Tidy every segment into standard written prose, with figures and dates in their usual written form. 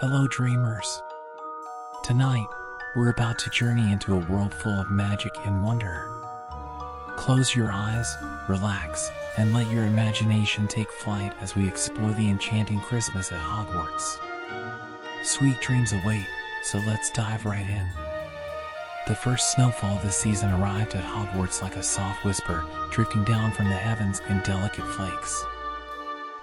Hello dreamers. Tonight, we're about to journey into a world full of magic and wonder. Close your eyes, relax, and let your imagination take flight as we explore the enchanting Christmas at Hogwarts. Sweet dreams await, so let's dive right in. The first snowfall this season arrived at Hogwarts like a soft whisper, drifting down from the heavens in delicate flakes.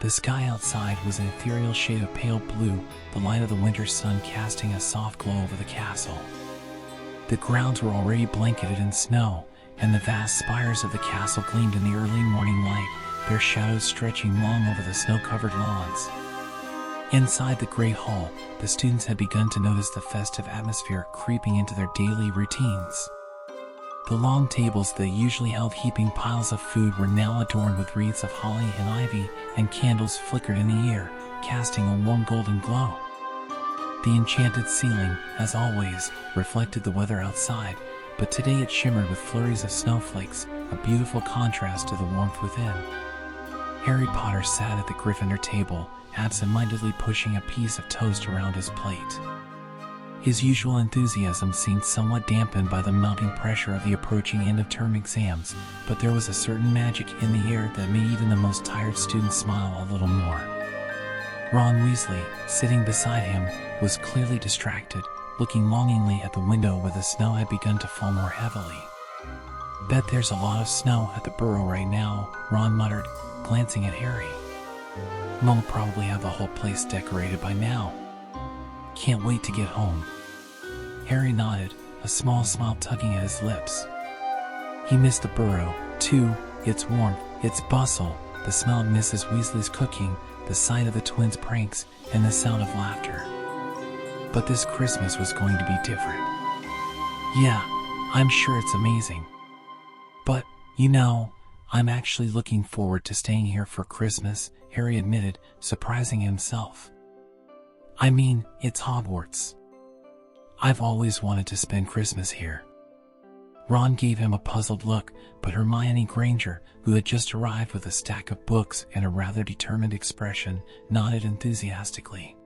The sky outside was an ethereal shade of pale blue, the light of the winter sun casting a soft glow over the castle. The grounds were already blanketed in snow, and the vast spires of the castle gleamed in the early morning light, their shadows stretching long over the snow-covered lawns. Inside the Great Hall, the students had begun to notice the festive atmosphere creeping into their daily routines. The long tables that usually held heaping piles of food were now adorned with wreaths of holly and ivy, and candles flickered in the air, casting a warm golden glow. The enchanted ceiling, as always, reflected the weather outside, but today it shimmered with flurries of snowflakes, a beautiful contrast to the warmth within. Harry Potter sat at the Gryffindor table, absent-mindedly pushing a piece of toast around his plate. His usual enthusiasm seemed somewhat dampened by the mounting pressure of the approaching end-of-term exams, but there was a certain magic in the air that made even the most tired student smile a little more. Ron Weasley, sitting beside him, was clearly distracted, looking longingly at the window where the snow had begun to fall more heavily. "Bet there's a lot of snow at the Burrow right now," Ron muttered, glancing at Harry. "We'll probably have the whole place decorated by now. Can't wait to get home." Harry nodded, a small smile tugging at his lips. He missed the Burrow, too, its warmth, its bustle, the smell of Mrs. Weasley's cooking, the sight of the twins' pranks, and the sound of laughter. But this Christmas was going to be different. "Yeah, I'm sure it's amazing. But, I'm actually looking forward to staying here for Christmas," Harry admitted, surprising himself. "I mean, it's Hogwarts. I've always wanted to spend Christmas here." Ron gave him a puzzled look, but Hermione Granger, who had just arrived with a stack of books and a rather determined expression, nodded enthusiastically.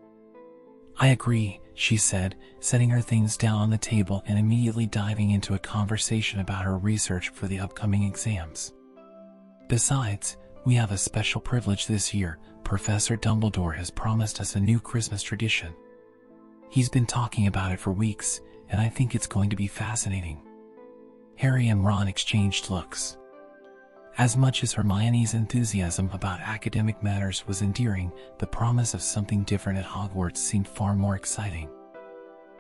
"I agree," she said, setting her things down on the table and immediately diving into a conversation about her research for the upcoming exams. "Besides, we have a special privilege this year. Professor Dumbledore has promised us a new Christmas tradition. He's been talking about it for weeks, and I think it's going to be fascinating." Harry and Ron exchanged looks. As much as Hermione's enthusiasm about academic matters was endearing, the promise of something different at Hogwarts seemed far more exciting.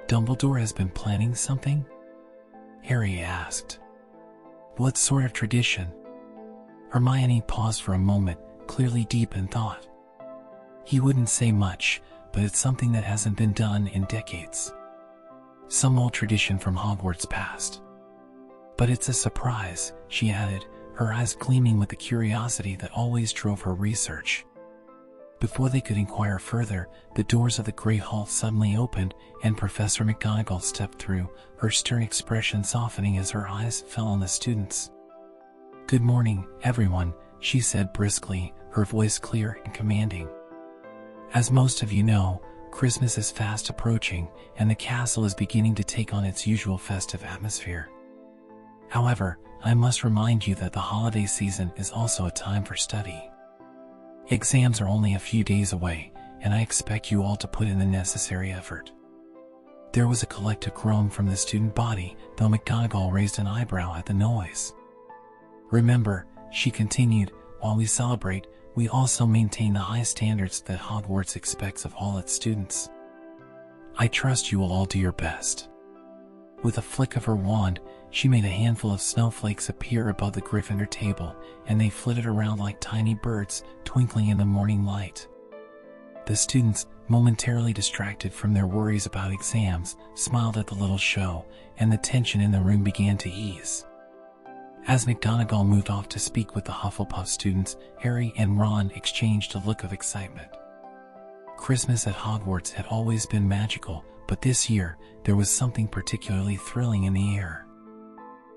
"Dumbledore has been planning something?" Harry asked. "What sort of tradition?" Hermione paused for a moment, clearly deep in thought. "He wouldn't say much, but it's something that hasn't been done in decades. Some old tradition from Hogwarts past. But it's a surprise," she added, her eyes gleaming with the curiosity that always drove her research. Before they could inquire further, the doors of the Great Hall suddenly opened, and Professor McGonagall stepped through, her stern expression softening as her eyes fell on the students. "Good morning, everyone," she said briskly, her voice clear and commanding. "As most of you know, Christmas is fast approaching, and the castle is beginning to take on its usual festive atmosphere. However, I must remind you that the holiday season is also a time for study. Exams are only a few days away, and I expect you all to put in the necessary effort." There was a collective groan from the student body, though McGonagall raised an eyebrow at the noise. "Remember," she continued, "while we celebrate, we also maintain the high standards that Hogwarts expects of all its students. I trust you will all do your best." With a flick of her wand, she made a handful of snowflakes appear above the Gryffindor table, and they flitted around like tiny birds, twinkling in the morning light. The students, momentarily distracted from their worries about exams, smiled at the little show, and the tension in the room began to ease. As McGonagall moved off to speak with the Hufflepuff students, Harry and Ron exchanged a look of excitement. Christmas at Hogwarts had always been magical, but this year, there was something particularly thrilling in the air.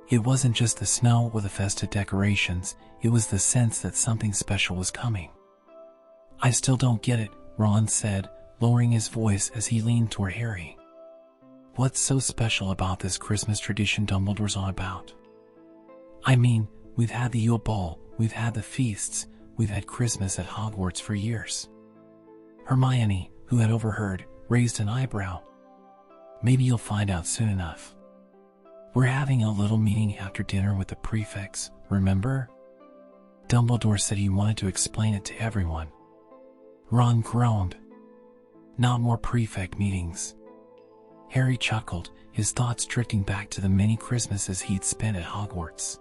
It wasn't just the snow or the festive decorations, it was the sense that something special was coming. "I still don't get it," Ron said, lowering his voice as he leaned toward Harry. "What's so special about this Christmas tradition Dumbledore's on about? I mean, we've had the Yule Ball, we've had the feasts, we've had Christmas at Hogwarts for years." Hermione, who had overheard, raised an eyebrow. "Maybe you'll find out soon enough. We're having a little meeting after dinner with the prefects, remember? Dumbledore said he wanted to explain it to everyone." Ron groaned. "Not more prefect meetings." Harry chuckled, his thoughts drifting back to the many Christmases he'd spent at Hogwarts.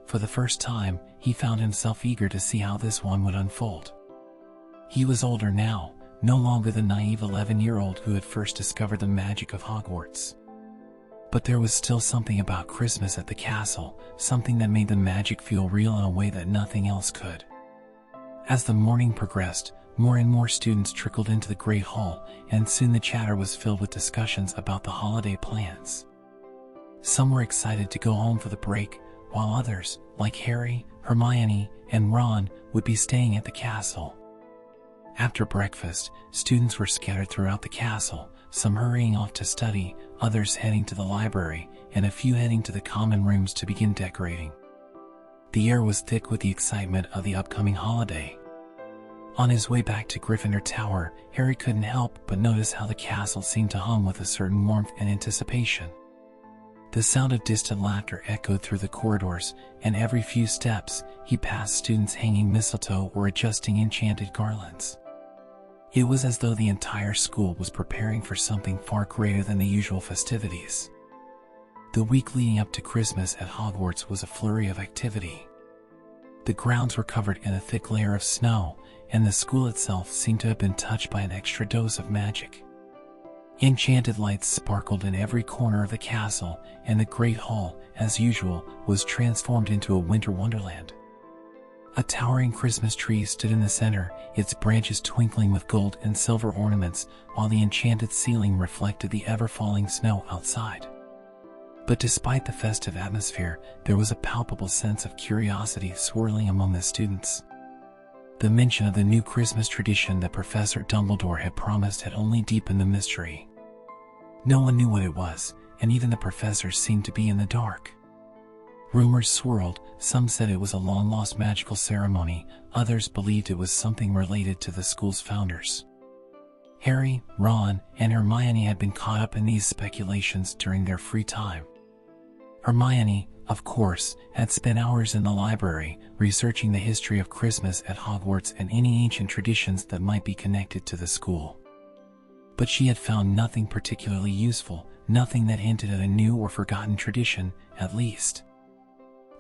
For the first time, he found himself eager to see how this one would unfold. He was older now, no longer the naive 11-year-old who had first discovered the magic of Hogwarts. But there was still something about Christmas at the castle, something that made the magic feel real in a way that nothing else could. As the morning progressed, more and more students trickled into the Great Hall, and soon the chatter was filled with discussions about the holiday plans. Some were excited to go home for the break, while others, like Harry, Hermione, and Ron, would be staying at the castle. After breakfast, students were scattered throughout the castle, some hurrying off to study, others heading to the library, and a few heading to the common rooms to begin decorating. The air was thick with the excitement of the upcoming holiday. On his way back to Gryffindor Tower, Harry couldn't help but notice how the castle seemed to hum with a certain warmth and anticipation. The sound of distant laughter echoed through the corridors, and every few steps, he passed students hanging mistletoe or adjusting enchanted garlands. It was as though the entire school was preparing for something far greater than the usual festivities. The week leading up to Christmas at Hogwarts was a flurry of activity. The grounds were covered in a thick layer of snow, and the school itself seemed to have been touched by an extra dose of magic. Enchanted lights sparkled in every corner of the castle, and the Great Hall, as usual, was transformed into a winter wonderland. A towering Christmas tree stood in the center, its branches twinkling with gold and silver ornaments, while the enchanted ceiling reflected the ever-falling snow outside. But despite the festive atmosphere, there was a palpable sense of curiosity swirling among the students. The mention of the new Christmas tradition that Professor Dumbledore had promised had only deepened the mystery. No one knew what it was, and even the professors seemed to be in the dark. Rumors swirled, some said it was a long-lost magical ceremony, others believed it was something related to the school's founders. Harry, Ron, and Hermione had been caught up in these speculations during their free time. Hermione, of course, had spent hours in the library, researching the history of Christmas at Hogwarts and any ancient traditions that might be connected to the school. But she had found nothing particularly useful, nothing that hinted at a new or forgotten tradition, at least.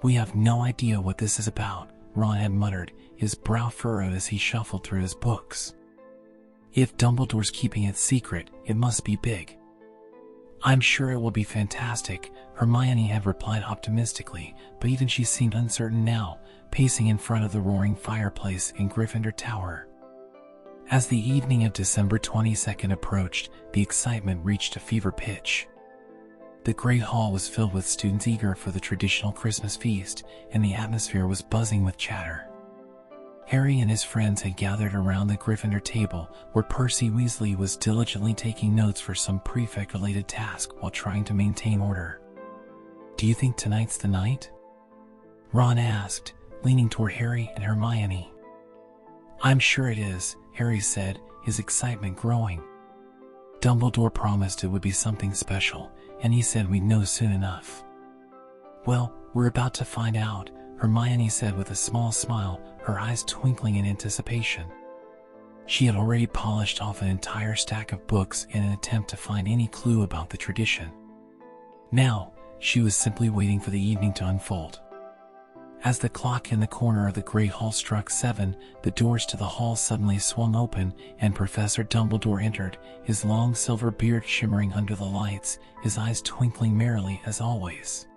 "We have no idea what this is about," Ron had muttered, his brow furrowed as he shuffled through his books. "If Dumbledore's keeping it secret, it must be big." "I'm sure it will be fantastic," Hermione had replied optimistically, but even she seemed uncertain now, pacing in front of the roaring fireplace in Gryffindor Tower. As the evening of December 22nd approached, the excitement reached a fever pitch. The Great Hall was filled with students eager for the traditional Christmas feast, and the atmosphere was buzzing with chatter. Harry and his friends had gathered around the Gryffindor table, where Percy Weasley was diligently taking notes for some prefect-related task while trying to maintain order. "Do you think tonight's the night?" Ron asked, leaning toward Harry and Hermione. "I'm sure it is," Harry said, his excitement growing. "Dumbledore promised it would be something special, and he said we'd know soon enough." "Well, we're about to find out," Hermione said with a small smile, her eyes twinkling in anticipation. She had already polished off an entire stack of books in an attempt to find any clue about the tradition. Now, she was simply waiting for the evening to unfold. As the clock in the corner of the Great Hall struck 7, the doors to the hall suddenly swung open, and Professor Dumbledore entered, his long silver beard shimmering under the lights, his eyes twinkling merrily as always.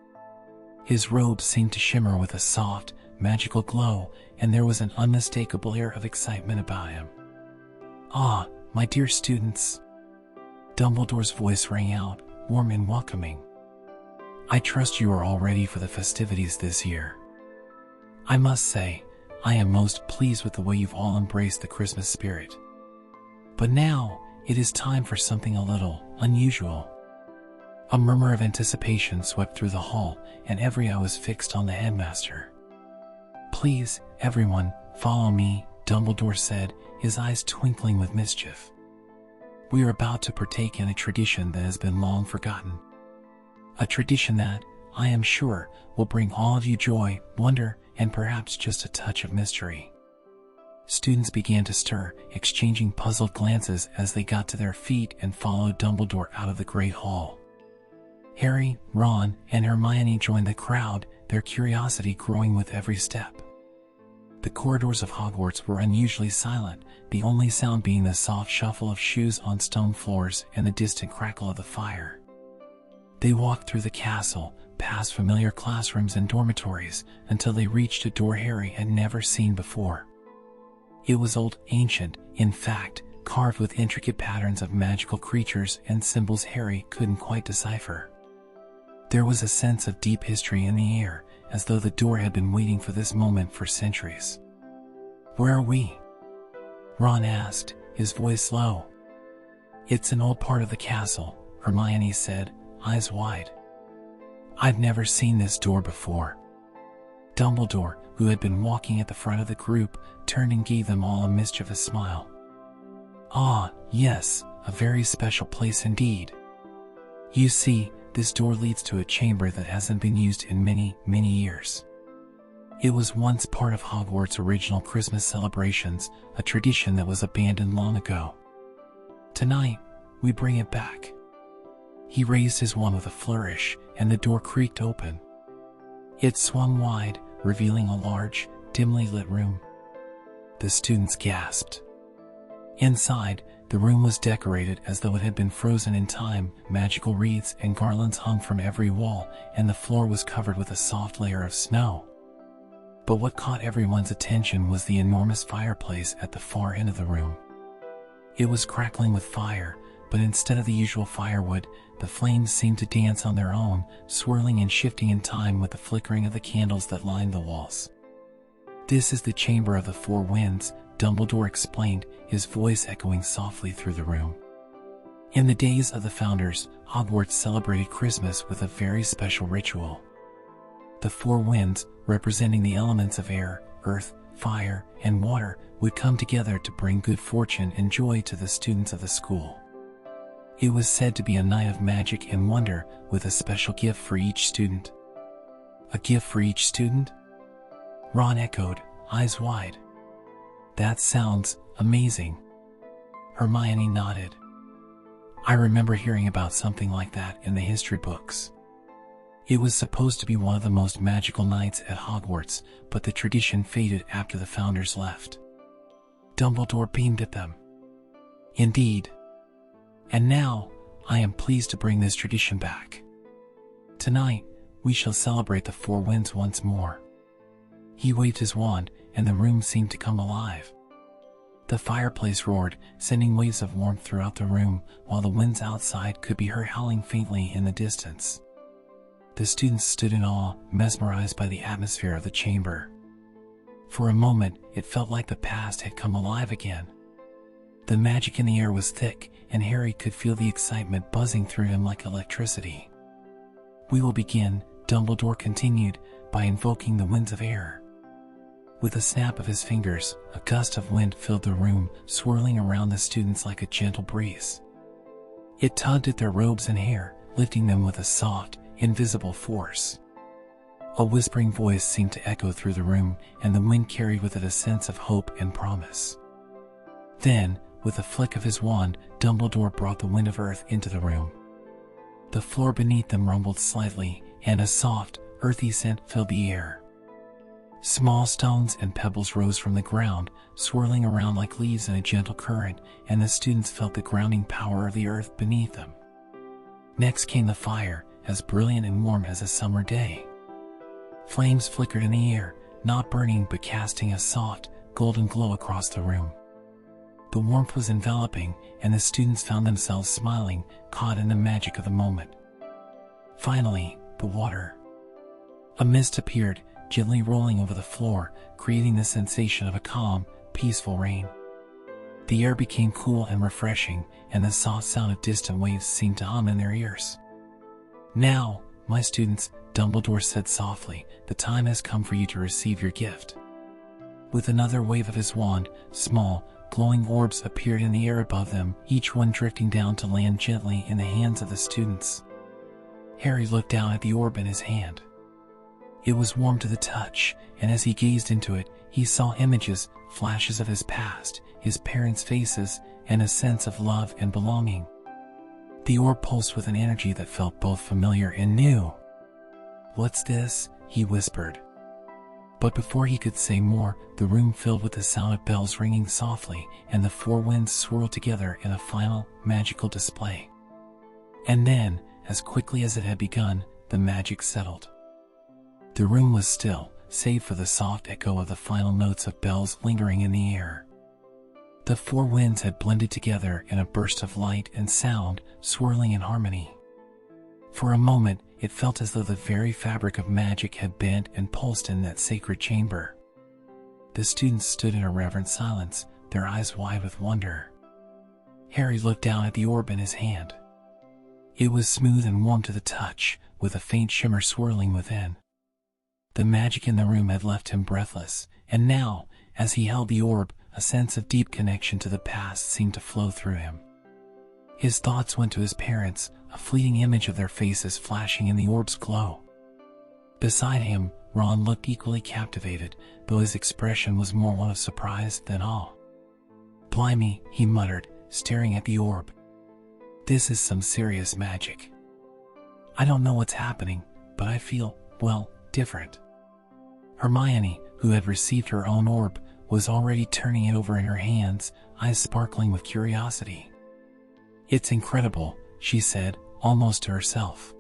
His robe seemed to shimmer with a soft, magical glow, and there was an unmistakable air of excitement about him. "Ah, my dear students!" Dumbledore's voice rang out, warm and welcoming. "I trust you are all ready for the festivities this year. I must say, I am most pleased with the way you've all embraced the Christmas spirit. But now, it is time for something a little unusual. A murmur of anticipation swept through the hall, and every eye was fixed on the headmaster. "Please, everyone, follow me," Dumbledore said, his eyes twinkling with mischief. "We are about to partake in a tradition that has been long forgotten. A tradition that, I am sure, will bring all of you joy, wonder, and perhaps just a touch of mystery." Students began to stir, exchanging puzzled glances as they got to their feet and followed Dumbledore out of the great hall. Harry, Ron, and Hermione joined the crowd, their curiosity growing with every step. The corridors of Hogwarts were unusually silent, the only sound being the soft shuffle of shoes on stone floors and the distant crackle of the fire. They walked through the castle, past familiar classrooms and dormitories, until they reached a door Harry had never seen before. It was old, ancient, in fact, carved with intricate patterns of magical creatures and symbols Harry couldn't quite decipher. There was a sense of deep history in the air, as though the door had been waiting for this moment for centuries. "Where are we?" Ron asked, his voice low. "It's an old part of the castle," Hermione said, eyes wide. "I've never seen this door before." Dumbledore, who had been walking at the front of the group, turned and gave them all a mischievous smile. "Ah, yes, a very special place indeed. You see, this door leads to a chamber that hasn't been used in many, many years. It was once part of Hogwarts' original Christmas celebrations, a tradition that was abandoned long ago. Tonight, we bring it back." He raised his wand with a flourish, and the door creaked open. It swung wide, revealing a large, dimly lit room. The students gasped. Inside, the room was decorated as though it had been frozen in time. Magical wreaths and garlands hung from every wall, and the floor was covered with a soft layer of snow. But what caught everyone's attention was the enormous fireplace at the far end of the room. It was crackling with fire, but instead of the usual firewood, the flames seemed to dance on their own, swirling and shifting in time with the flickering of the candles that lined the walls. "This is the Chamber of the Four Winds," Dumbledore explained, his voice echoing softly through the room. In the days of the Founders, Hogwarts celebrated Christmas with a very special ritual. The four winds, representing the elements of air, earth, fire, and water, would come together to bring good fortune and joy to the students of the school. It was said to be a night of magic and wonder, with a special gift for each student. "A gift for each student?" Ron echoed, eyes wide. "That sounds amazing." Hermione nodded. "I remember hearing about something like that in the history books. It was supposed to be one of the most magical nights at Hogwarts, but the tradition faded after the Founders left." Dumbledore beamed at them. "Indeed. And now, I am pleased to bring this tradition back. Tonight, we shall celebrate the Four Winds once more." He waved his wand, and the room seemed to come alive. The fireplace roared, sending waves of warmth throughout the room, while the winds outside could be heard howling faintly in the distance. The students stood in awe, mesmerized by the atmosphere of the chamber. For a moment, it felt like the past had come alive again. The magic in the air was thick, and Harry could feel the excitement buzzing through him like electricity. "We will begin," Dumbledore continued, "by invoking the winds of air." With a snap of his fingers, a gust of wind filled the room, swirling around the students like a gentle breeze. It tugged at their robes and hair, lifting them with a soft, invisible force. A whispering voice seemed to echo through the room, and the wind carried with it a sense of hope and promise. Then, with a flick of his wand, Dumbledore brought the wind of earth into the room. The floor beneath them rumbled slightly, and a soft, earthy scent filled the air. Small stones and pebbles rose from the ground, swirling around like leaves in a gentle current, and the students felt the grounding power of the earth beneath them. Next came the fire, as brilliant and warm as a summer day. Flames flickered in the air, not burning but casting a soft, golden glow across the room. The warmth was enveloping, and the students found themselves smiling, caught in the magic of the moment. Finally, the water. A mist appeared, gently rolling over the floor, creating the sensation of a calm, peaceful rain. The air became cool and refreshing, and the soft sound of distant waves seemed to hum in their ears. "Now, my students," Dumbledore said softly, "the time has come for you to receive your gift." With another wave of his wand, small, glowing orbs appeared in the air above them, each one drifting down to land gently in the hands of the students. Harry looked down at the orb in his hand. It was warm to the touch, and as he gazed into it, he saw images, flashes of his past, his parents' faces, and a sense of love and belonging. The orb pulsed with an energy that felt both familiar and new. "What's this?" he whispered. But before he could say more, the room filled with the sound of bells ringing softly, and the four winds swirled together in a final, magical display. And then, as quickly as it had begun, the magic settled. The room was still, save for the soft echo of the final notes of bells lingering in the air. The four winds had blended together in a burst of light and sound, swirling in harmony. For a moment, it felt as though the very fabric of magic had bent and pulsed in that sacred chamber. The students stood in a reverent silence, their eyes wide with wonder. Harry looked down at the orb in his hand. It was smooth and warm to the touch, with a faint shimmer swirling within. The magic in the room had left him breathless, and now, as he held the orb, a sense of deep connection to the past seemed to flow through him. His thoughts went to his parents, a fleeting image of their faces flashing in the orb's glow. Beside him, Ron looked equally captivated, though his expression was more one of surprise than awe. "Blimey," he muttered, staring at the orb. "This is some serious magic. I don't know what's happening, but I feel, well, different." Hermione, who had received her own orb, was already turning it over in her hands, eyes sparkling with curiosity. "It's incredible," she said, almost to herself.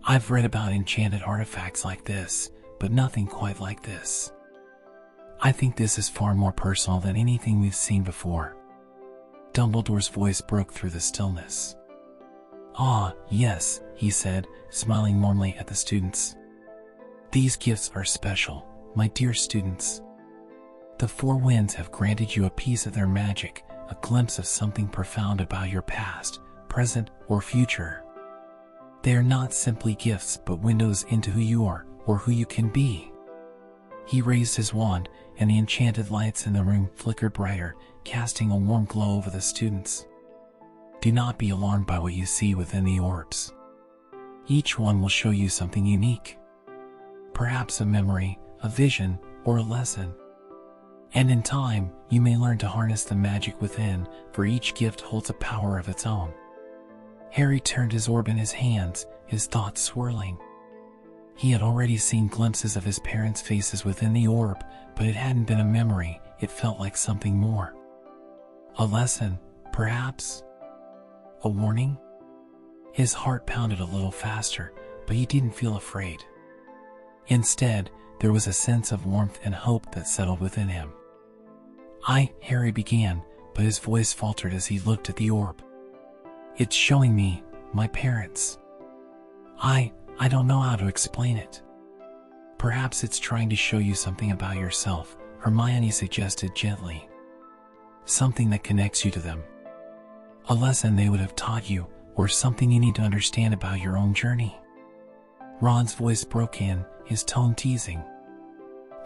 "I've read about enchanted artifacts like this, but nothing quite like this. I think this is far more personal than anything we've seen before." Dumbledore's voice broke through the stillness. "Ah, yes," he said, smiling warmly at the students. "These gifts are special, my dear students. The four winds have granted you a piece of their magic, a glimpse of something profound about your past, present, or future. They are not simply gifts but windows into who you are, or who you can be." He raised his wand, and the enchanted lights in the room flickered brighter, casting a warm glow over the students. "Do not be alarmed by what you see within the orbs. Each one will show you something unique. Perhaps a memory, a vision, or a lesson. And in time, you may learn to harness the magic within, for each gift holds a power of its own." Harry turned his orb in his hands, his thoughts swirling. He had already seen glimpses of his parents' faces within the orb, but it hadn't been a memory, it felt like something more. A lesson, perhaps? A warning? His heart pounded a little faster, but he didn't feel afraid. Instead, there was a sense of warmth and hope that settled within him. Harry began, but his voice faltered as he looked at the orb. "It's showing me, my parents. I don't know how to explain it. Perhaps it's trying to show you something about yourself," Hermione suggested gently. "Something that connects you to them. A lesson they would have taught you, or something you need to understand about your own journey." Ron's voice broke in, his tone teasing.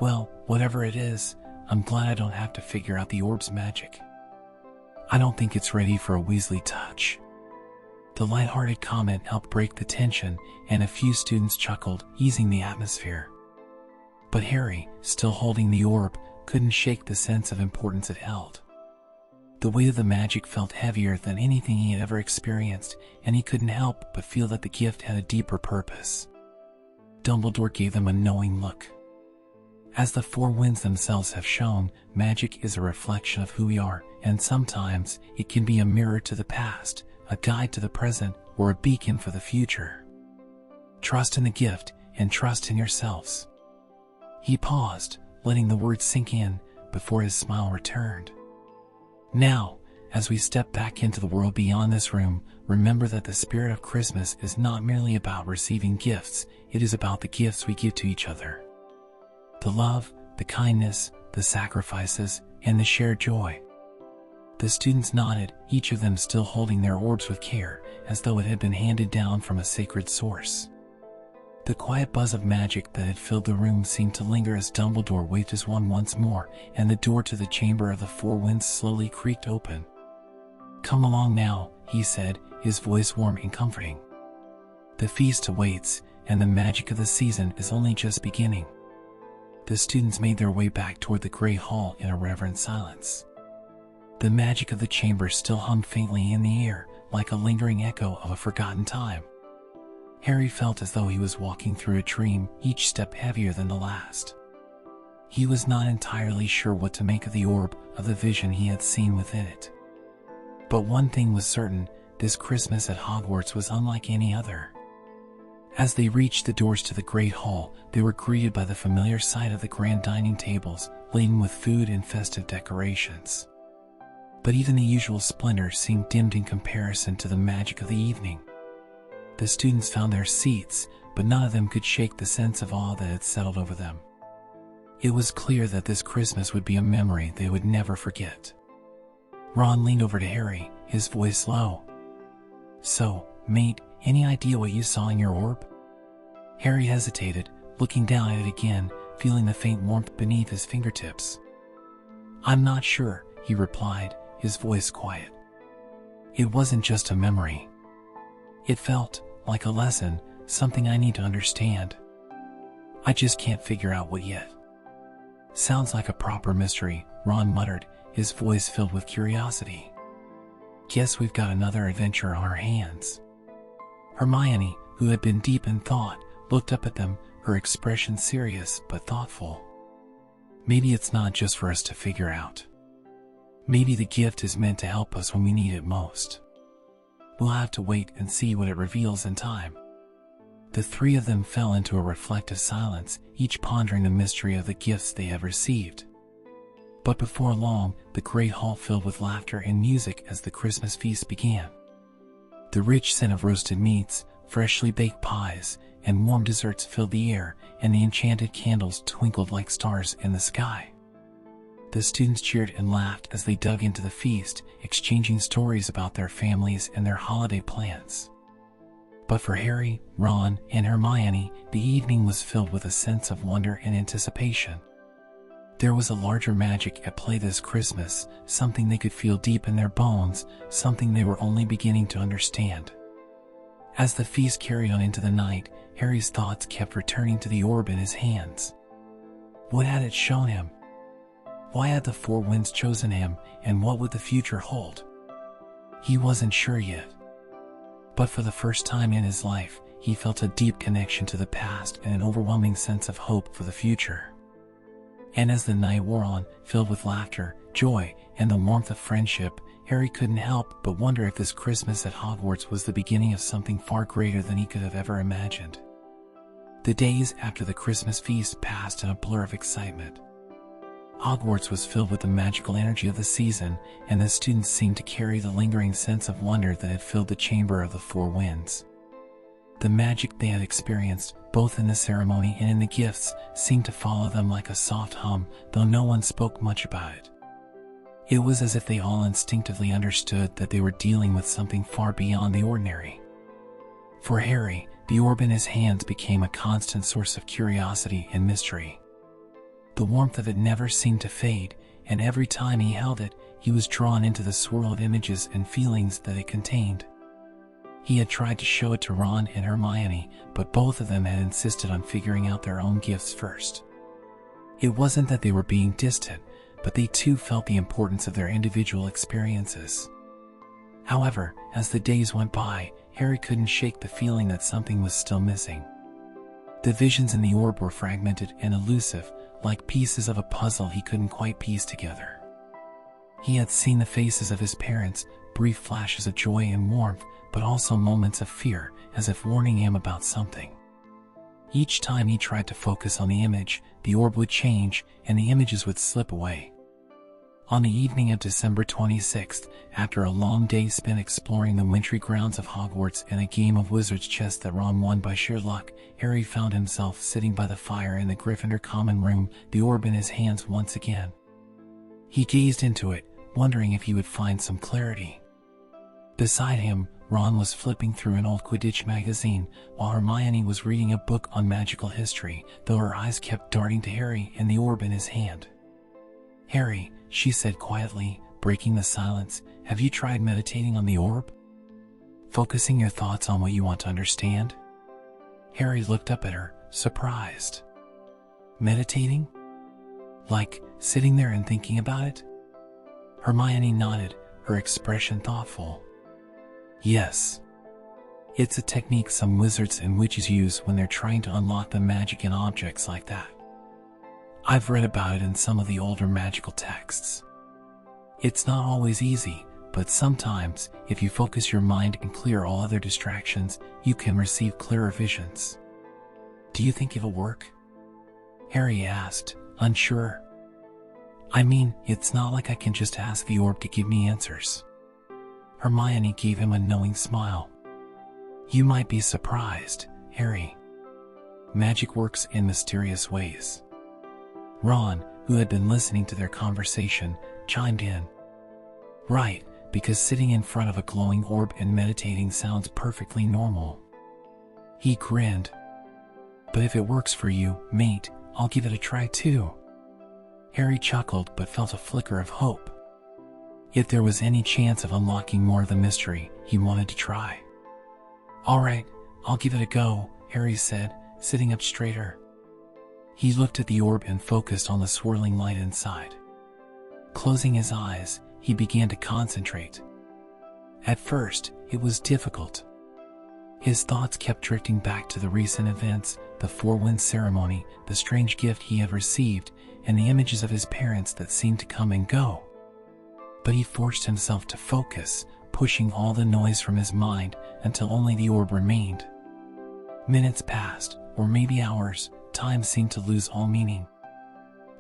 "Well, whatever it is, I'm glad I don't have to figure out the orb's magic. I don't think it's ready for a Weasley touch." The light-hearted comment helped break the tension, and a few students chuckled, easing the atmosphere. But Harry, still holding the orb, couldn't shake the sense of importance it held. The weight of the magic felt heavier than anything he had ever experienced, and he couldn't help but feel that the gift had a deeper purpose. Dumbledore gave them a knowing look. As the four winds themselves have shown, magic is a reflection of who we are, and sometimes it can be a mirror to the past, a guide to the present, or a beacon for the future. Trust in the gift, and trust in yourselves. He paused, letting the words sink in, before his smile returned. "Now, as we step back into the world beyond this room, remember that the spirit of Christmas is not merely about receiving gifts, it is about the gifts we give to each other. The love, the kindness, the sacrifices, and the shared joy. The students nodded, each of them still holding their orbs with care, as though it had been handed down from a sacred source. The quiet buzz of magic that had filled the room seemed to linger as Dumbledore waved his wand once more, and the door to the Chamber of the Four Winds slowly creaked open. "Come along now," he said, his voice warm and comforting. "The feast awaits, and the magic of the season is only just beginning." The students made their way back toward the Great Hall in a reverent silence. The magic of the chamber still hung faintly in the air, like a lingering echo of a forgotten time. Harry felt as though he was walking through a dream, each step heavier than the last. He was not entirely sure what to make of the orb, of the vision he had seen within it. But one thing was certain, this Christmas at Hogwarts was unlike any other. As they reached the doors to the Great Hall, they were greeted by the familiar sight of the grand dining tables, laden with food and festive decorations. But even the usual splendor seemed dimmed in comparison to the magic of the evening. The students found their seats, but none of them could shake the sense of awe that had settled over them. It was clear that this Christmas would be a memory they would never forget. Ron leaned over to Harry, his voice low. "So, mate, any idea what you saw in your orb?" Harry hesitated, looking down at it again, feeling the faint warmth beneath his fingertips. "I'm not sure," he replied, his voice quiet. "It wasn't just a memory. It felt like a lesson, something I need to understand. I just can't figure out what yet." "Sounds like a proper mystery," Ron muttered, his voice filled with curiosity. "Guess we've got another adventure on our hands." Hermione, who had been deep in thought, looked up at them, her expression serious but thoughtful. "Maybe it's not just for us to figure out. Maybe the gift is meant to help us when we need it most. We'll have to wait and see what it reveals in time." The three of them fell into a reflective silence, each pondering the mystery of the gifts they had received. But before long, the Great Hall filled with laughter and music as the Christmas feast began. The rich scent of roasted meats, freshly baked pies, and warm desserts filled the air, and the enchanted candles twinkled like stars in the sky. The students cheered and laughed as they dug into the feast, exchanging stories about their families and their holiday plans. But for Harry, Ron, and Hermione, the evening was filled with a sense of wonder and anticipation. There was a larger magic at play this Christmas, something they could feel deep in their bones, something they were only beginning to understand. As the feast carried on into the night, Harry's thoughts kept returning to the orb in his hands. What had it shown him? Why had the Four Winds chosen him, and what would the future hold? He wasn't sure yet. But for the first time in his life, he felt a deep connection to the past and an overwhelming sense of hope for the future. And as the night wore on, filled with laughter, joy, and the warmth of friendship, Harry couldn't help but wonder if this Christmas at Hogwarts was the beginning of something far greater than he could have ever imagined. The days after the Christmas feast passed in a blur of excitement. Hogwarts was filled with the magical energy of the season, and the students seemed to carry the lingering sense of wonder that had filled the Chamber of the Four Winds. The magic they had experienced, both in the ceremony and in the gifts, seemed to follow them like a soft hum, though no one spoke much about it. It was as if they all instinctively understood that they were dealing with something far beyond the ordinary. For Harry, the orb in his hands became a constant source of curiosity and mystery. The warmth of it never seemed to fade, and every time he held it, he was drawn into the swirl of images and feelings that it contained. He had tried to show it to Ron and Hermione, but both of them had insisted on figuring out their own gifts first. It wasn't that they were being distant, but they too felt the importance of their individual experiences. However, as the days went by, Harry couldn't shake the feeling that something was still missing. The visions in the orb were fragmented and elusive, like pieces of a puzzle he couldn't quite piece together. He had seen the faces of his parents, brief flashes of joy and warmth, but also moments of fear, as if warning him about something. Each time he tried to focus on the image, the orb would change, and the images would slip away. On the evening of December 26th, after a long day spent exploring the wintry grounds of Hogwarts and a game of wizard's chess that Ron won by sheer luck, Harry found himself sitting by the fire in the Gryffindor common room, the orb in his hands once again. He gazed into it, wondering if he would find some clarity. Beside him, Ron was flipping through an old Quidditch magazine, while Hermione was reading a book on magical history, though her eyes kept darting to Harry and the orb in his hand. "Harry," she said quietly, breaking the silence, "have you tried meditating on the orb? Focusing your thoughts on what you want to understand?" Harry looked up at her, surprised. "Meditating? Like, sitting there and thinking about it?" Hermione nodded, her expression thoughtful. "Yes. It's a technique some wizards and witches use when they're trying to unlock the magic in objects like that. I've read about it in some of the older magical texts. It's not always easy, but sometimes, if you focus your mind and clear all other distractions, you can receive clearer visions." "Do you think it'll work?" Harry asked, unsure. "I mean, it's not like I can just ask the orb to give me answers." Hermione gave him a knowing smile. "You might be surprised, Harry. Magic works in mysterious ways." Ron, who had been listening to their conversation, chimed in. "Right, because sitting in front of a glowing orb and meditating sounds perfectly normal." He grinned. "But if it works for you, mate, I'll give it a try too." Harry chuckled but felt a flicker of hope. If there was any chance of unlocking more of the mystery, he wanted to try. "All right, I'll give it a go," Harry said, sitting up straighter. He looked at the orb and focused on the swirling light inside. Closing his eyes, he began to concentrate. At first, it was difficult. His thoughts kept drifting back to the recent events, the Four-Winds ceremony, the strange gift he had received, and the images of his parents that seemed to come and go. But he forced himself to focus, pushing all the noise from his mind until only the orb remained. Minutes passed, or maybe hours. Time seemed to lose all meaning.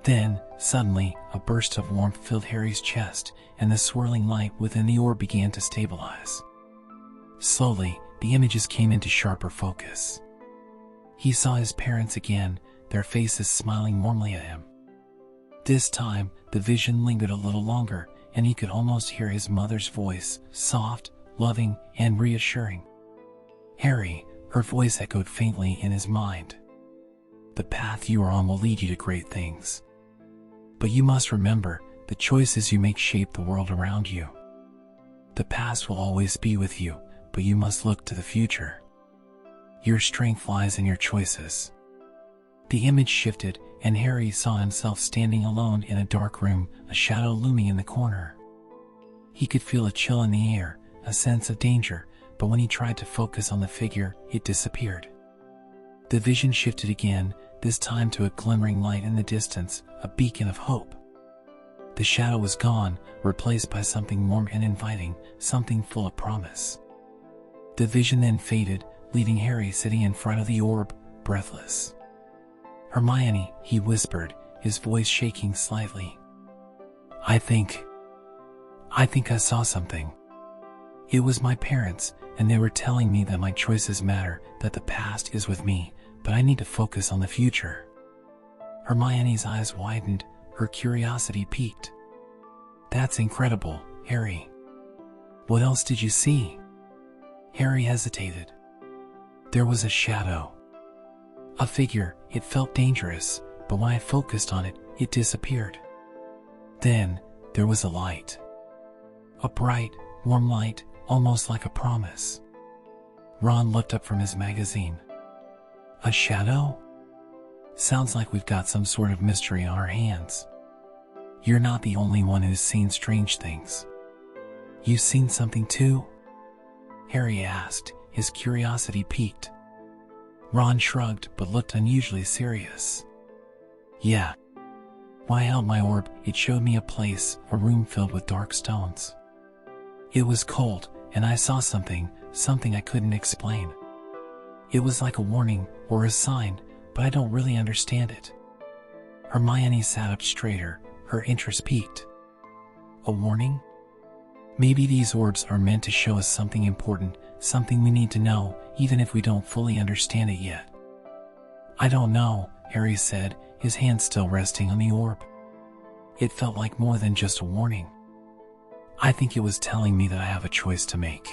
Then, suddenly, a burst of warmth filled Harry's chest, and the swirling light within the orb began to stabilize. Slowly, the images came into sharper focus. He saw his parents again, their faces smiling warmly at him. This time, the vision lingered a little longer, and he could almost hear his mother's voice, soft, loving, and reassuring. "Harry," her voice echoed faintly in his mind. "The path you are on will lead you to great things. But you must remember, the choices you make shape the world around you. The past will always be with you, but you must look to the future. Your strength lies in your choices." The image shifted, and Harry saw himself standing alone in a dark room, a shadow looming in the corner. He could feel a chill in the air, a sense of danger, but when he tried to focus on the figure, it disappeared. The vision shifted again, this time to a glimmering light in the distance, a beacon of hope. The shadow was gone, replaced by something warm and inviting, something full of promise. The vision then faded, leaving Harry sitting in front of the orb, breathless. "Hermione," he whispered, his voice shaking slightly. I think I saw something. It was my parents, and they were telling me that my choices matter, that the past is with me, but I need to focus on the future." Hermione's eyes widened, her curiosity piqued. "That's incredible, Harry. What else did you see?" Harry hesitated. "There was a shadow. A figure. It felt dangerous, but when I focused on it, it disappeared. Then, there was a light. A bright, warm light, almost like a promise." Ron looked up from his magazine. "A shadow? Sounds like we've got some sort of mystery on our hands. You're not the only one who's seen strange things. You've seen something too?" Harry asked, his curiosity piqued. Ron shrugged but looked unusually serious. "Yeah. When I held my orb, it showed me a place, a room filled with dark stones. It was cold, and I saw something I couldn't explain. It was like a warning or a sign, but I don't really understand it." Hermione sat up straighter, her interest piqued. "A warning? Maybe these orbs are meant to show us something important, something we need to know, even if we don't fully understand it yet." "I don't know," Harry said, his hand still resting on the orb. It felt like more than just a warning. I think it was telling me that I have a choice to make.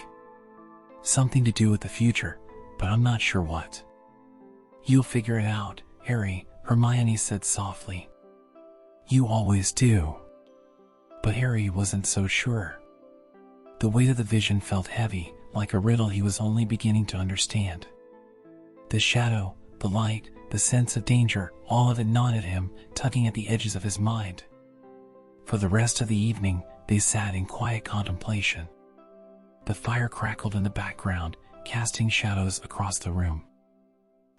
Something to do with the future, but I'm not sure what. You'll figure it out, Harry, Hermione said softly. You always do. But Harry wasn't so sure. The weight of the vision felt heavy, like a riddle he was only beginning to understand. The shadow, the light, the sense of danger, all of it gnawed at him, tugging at the edges of his mind. For the rest of the evening, they sat in quiet contemplation. The fire crackled in the background, casting shadows across the room.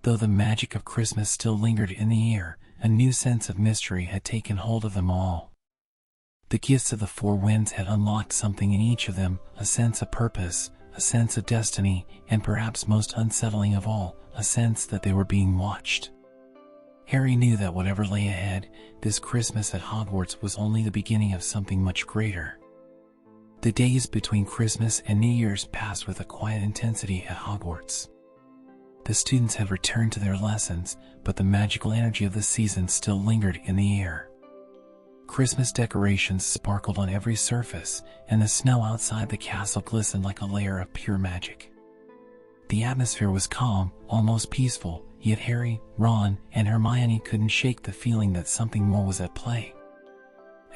Though the magic of Christmas still lingered in the air, a new sense of mystery had taken hold of them all. The gifts of the four winds had unlocked something in each of them, a sense of purpose, a sense of destiny, and perhaps most unsettling of all, a sense that they were being watched. Harry knew that whatever lay ahead, this Christmas at Hogwarts was only the beginning of something much greater. The days between Christmas and New Year's passed with a quiet intensity at Hogwarts. The students had returned to their lessons, but the magical energy of the season still lingered in the air. Christmas decorations sparkled on every surface, and the snow outside the castle glistened like a layer of pure magic. The atmosphere was calm, almost peaceful, yet Harry, Ron, and Hermione couldn't shake the feeling that something more was at play.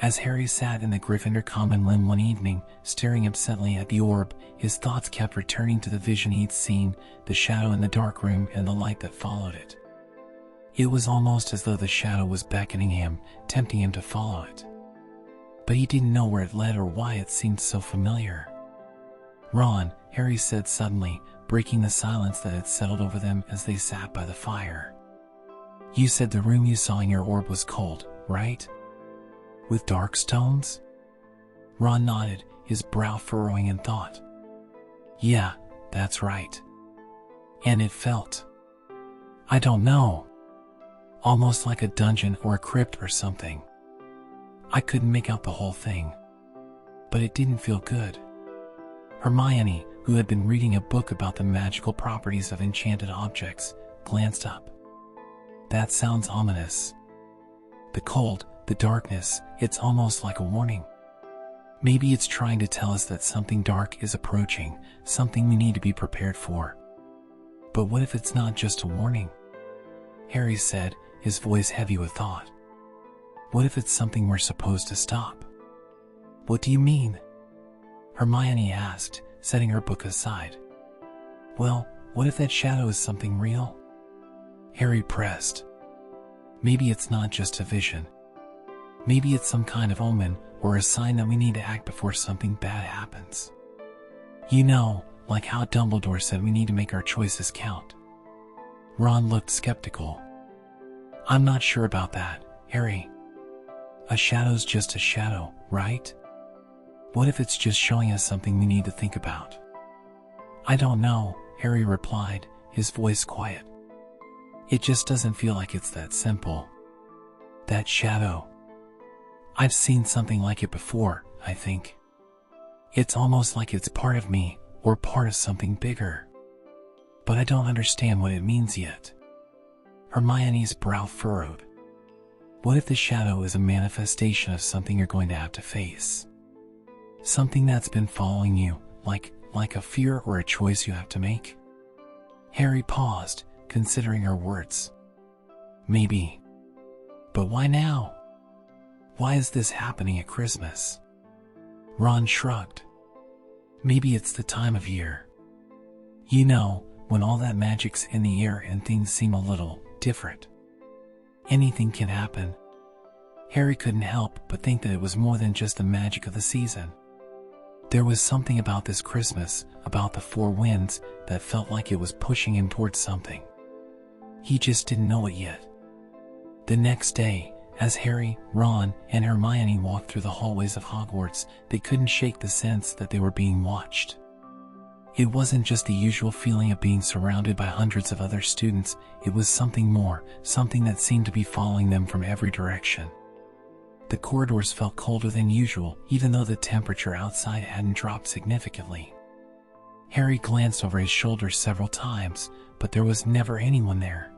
As Harry sat in the Gryffindor common room one evening, staring absently at the orb, his thoughts kept returning to the vision he'd seen, the shadow in the dark room and the light that followed it. It was almost as though the shadow was beckoning him, tempting him to follow it. But he didn't know where it led or why it seemed so familiar. Ron, Harry said suddenly, breaking the silence that had settled over them as they sat by the fire. You said the room you saw in your orb was cold, right? With dark stones? Ron nodded, his brow furrowing in thought. Yeah, that's right. And it felt, I don't know, almost like a dungeon or a crypt or something. I couldn't make out the whole thing, but it didn't feel good. Hermione, who had been reading a book about the magical properties of enchanted objects, glanced up. That sounds ominous. The cold, the darkness, it's almost like a warning. Maybe it's trying to tell us that something dark is approaching, something we need to be prepared for. But what if it's not just a warning? Harry said, his voice heavy with thought. What if it's something we're supposed to stop? What do you mean? Hermione asked, setting her book aside. Well, what if that shadow is something real? Harry pressed. Maybe it's not just a vision. Maybe it's some kind of omen or a sign that we need to act before something bad happens. You know, like how Dumbledore said we need to make our choices count. Ron looked skeptical. I'm not sure about that, Harry. A shadow's just a shadow, right? What if it's just showing us something we need to think about? I don't know, Harry replied, his voice quiet. It just doesn't feel like it's that simple. That shadow. I've seen something like it before, I think. It's almost like it's part of me, or part of something bigger. But I don't understand what it means yet. Hermione's brow furrowed. What if the shadow is a manifestation of something you're going to have to face? Something that's been following you, like a fear or a choice you have to make? Harry paused, considering her words. Maybe. But why now? Why is this happening at Christmas? Ron shrugged. Maybe it's the time of year. You know, when all that magic's in the air and things seem a little different. Anything can happen. Harry couldn't help but think that it was more than just the magic of the season. There was something about this Christmas, about the four winds, that felt like it was pushing him towards something. He just didn't know it yet. The next day, as Harry, Ron, and Hermione walked through the hallways of Hogwarts, they couldn't shake the sense that they were being watched. It wasn't just the usual feeling of being surrounded by hundreds of other students, it was something more, something that seemed to be following them from every direction. The corridors felt colder than usual, even though the temperature outside hadn't dropped significantly. Harry glanced over his shoulder several times, but there was never anyone there.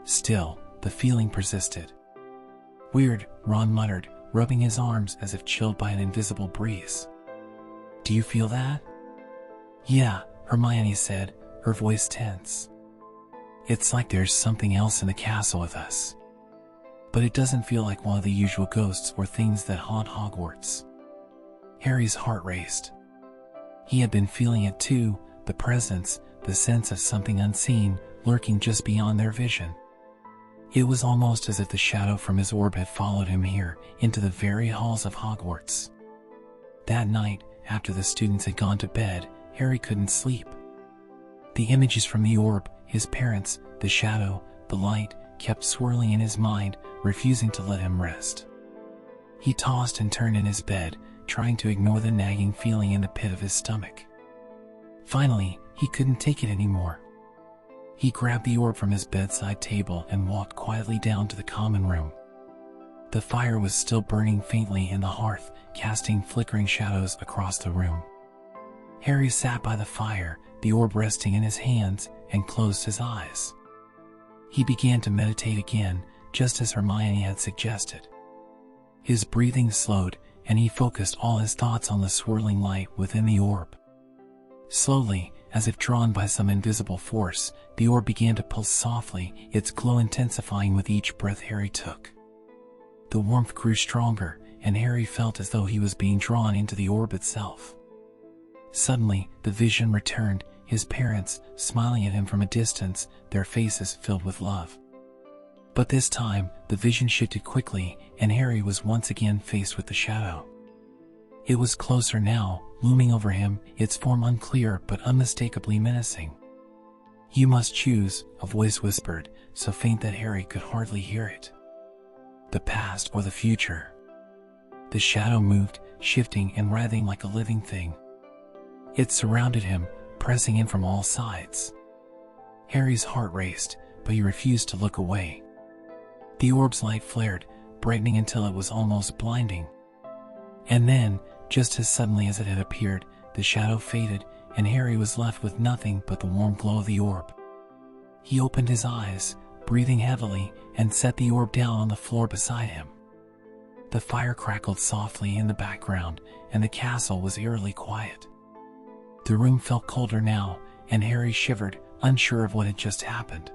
Still, the feeling persisted. Weird, Ron muttered, rubbing his arms as if chilled by an invisible breeze. Do you feel that? Yeah, Hermione said, her voice tense. It's like there's something else in the castle with us. But it doesn't feel like one of the usual ghosts or things that haunt Hogwarts. Harry's heart raced. He had been feeling it too, the presence, the sense of something unseen, lurking just beyond their vision. It was almost as if the shadow from his orb had followed him here, into the very halls of Hogwarts. That night, after the students had gone to bed, Harry couldn't sleep. The images from the orb, his parents, the shadow, the light, kept swirling in his mind, refusing to let him rest. He tossed and turned in his bed, trying to ignore the nagging feeling in the pit of his stomach. Finally, he couldn't take it anymore. He grabbed the orb from his bedside table and walked quietly down to the common room. The fire was still burning faintly in the hearth, casting flickering shadows across the room. Harry sat by the fire, the orb resting in his hands, and closed his eyes. He began to meditate again, just as Hermione had suggested. His breathing slowed, and he focused all his thoughts on the swirling light within the orb. Slowly, as if drawn by some invisible force, the orb began to pulse softly, its glow intensifying with each breath Harry took. The warmth grew stronger, and Harry felt as though he was being drawn into the orb itself. Suddenly, the vision returned, his parents, smiling at him from a distance, their faces filled with love. But this time, the vision shifted quickly, and Harry was once again faced with the shadow. It was closer now, looming over him, its form unclear but unmistakably menacing. "You must choose," a voice whispered, so faint that Harry could hardly hear it. "The past or the future." The shadow moved, shifting and writhing like a living thing. It surrounded him, pressing in from all sides. Harry's heart raced, but he refused to look away. The orb's light flared, brightening until it was almost blinding. And then, just as suddenly as it had appeared, the shadow faded, and Harry was left with nothing but the warm glow of the orb. He opened his eyes, breathing heavily, and set the orb down on the floor beside him. The fire crackled softly in the background, and the castle was eerily quiet. The room felt colder now, and Harry shivered, unsure of what had just happened.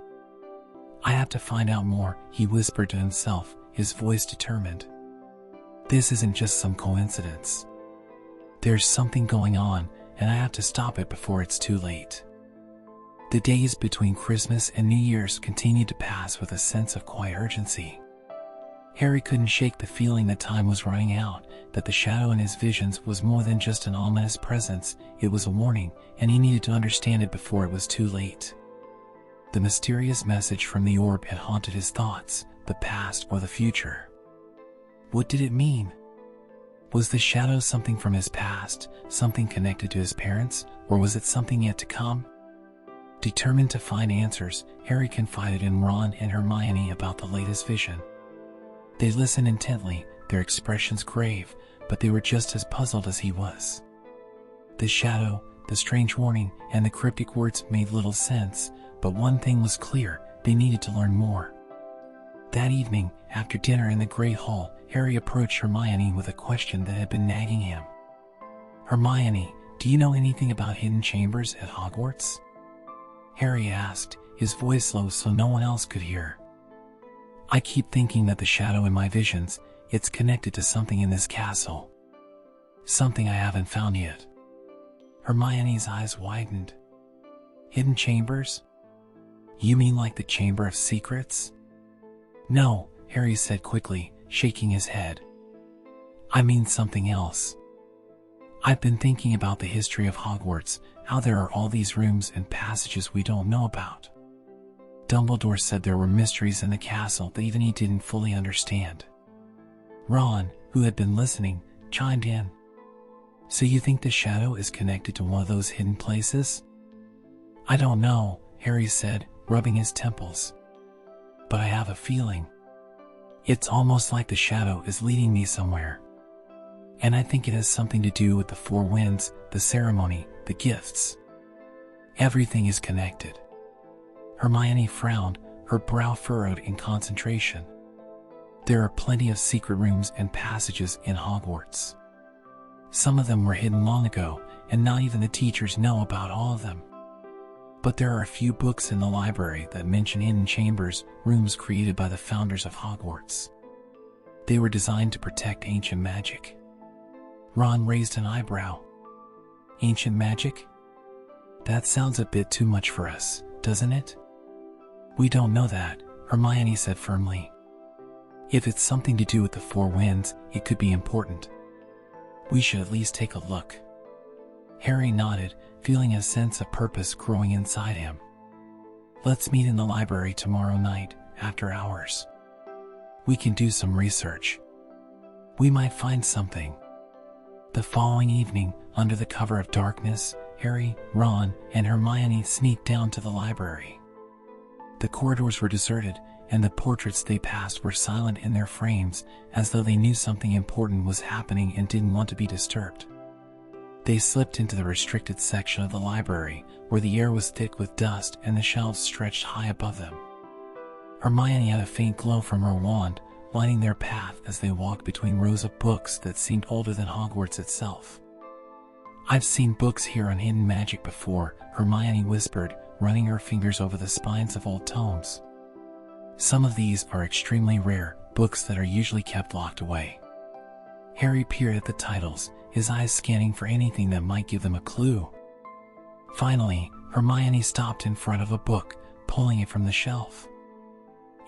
"I have to find out more," he whispered to himself, his voice determined. "This isn't just some coincidence. There's something going on, and I have to stop it before it's too late." The days between Christmas and New Year's continued to pass with a sense of quiet urgency. Harry couldn't shake the feeling that time was running out, that the shadow in his visions was more than just an ominous presence, it was a warning, and he needed to understand it before it was too late. The mysterious message from the orb had haunted his thoughts, the past or the future. What did it mean? Was the shadow something from his past, something connected to his parents, or was it something yet to come? Determined to find answers, Harry confided in Ron and Hermione about the latest vision. They listened intently, their expressions grave, but they were just as puzzled as he was. The shadow, the strange warning, and the cryptic words made little sense, but one thing was clear, they needed to learn more. That evening, after dinner in the Great Hall, Harry approached Hermione with a question that had been nagging him. "Hermione, do you know anything about hidden chambers at Hogwarts?" Harry asked, his voice low so no one else could hear. "I keep thinking that the shadow in my visions, it's connected to something in this castle. Something I haven't found yet." Hermione's eyes widened. "Hidden chambers? You mean like the Chamber of Secrets?" "No," Harry said quickly, shaking his head. "I mean something else. I've been thinking about the history of Hogwarts, how there are all these rooms and passages we don't know about. Dumbledore said there were mysteries in the castle that even he didn't fully understand." Ron, who had been listening, chimed in. "So you think the shadow is connected to one of those hidden places?" "I don't know," Harry said, rubbing his temples. "But I have a feeling. It's almost like the shadow is leading me somewhere. And I think it has something to do with the four winds, the ceremony, the gifts. Everything is connected." Hermione frowned, her brow furrowed in concentration. "There are plenty of secret rooms and passages in Hogwarts. Some of them were hidden long ago, and not even the teachers know about all of them. But there are a few books in the library that mention hidden chambers, rooms created by the founders of Hogwarts. They were designed to protect ancient magic. Ron raised an eyebrow. Ancient magic? That sounds a bit too much for us, doesn't it? We don't know that, Hermione said firmly. If it's something to do with the Four Winds, it could be important. We should at least take a look. Harry nodded, feeling a sense of purpose growing inside him. Let's meet in the library tomorrow night, after hours. We can do some research. We might find something. The following evening, under the cover of darkness, Harry, Ron, and Hermione sneaked down to the library. The corridors were deserted, and the portraits they passed were silent in their frames, as though they knew something important was happening and didn't want to be disturbed. They slipped into the restricted section of the library, where the air was thick with dust and the shelves stretched high above them. Hermione had a faint glow from her wand, lighting their path as they walked between rows of books that seemed older than Hogwarts itself. I've seen books here on hidden magic before, Hermione whispered, running her fingers over the spines of old tomes. Some of these are extremely rare, books that are usually kept locked away. Harry peered at the titles, his eyes scanning for anything that might give them a clue. Finally, Hermione stopped in front of a book, pulling it from the shelf.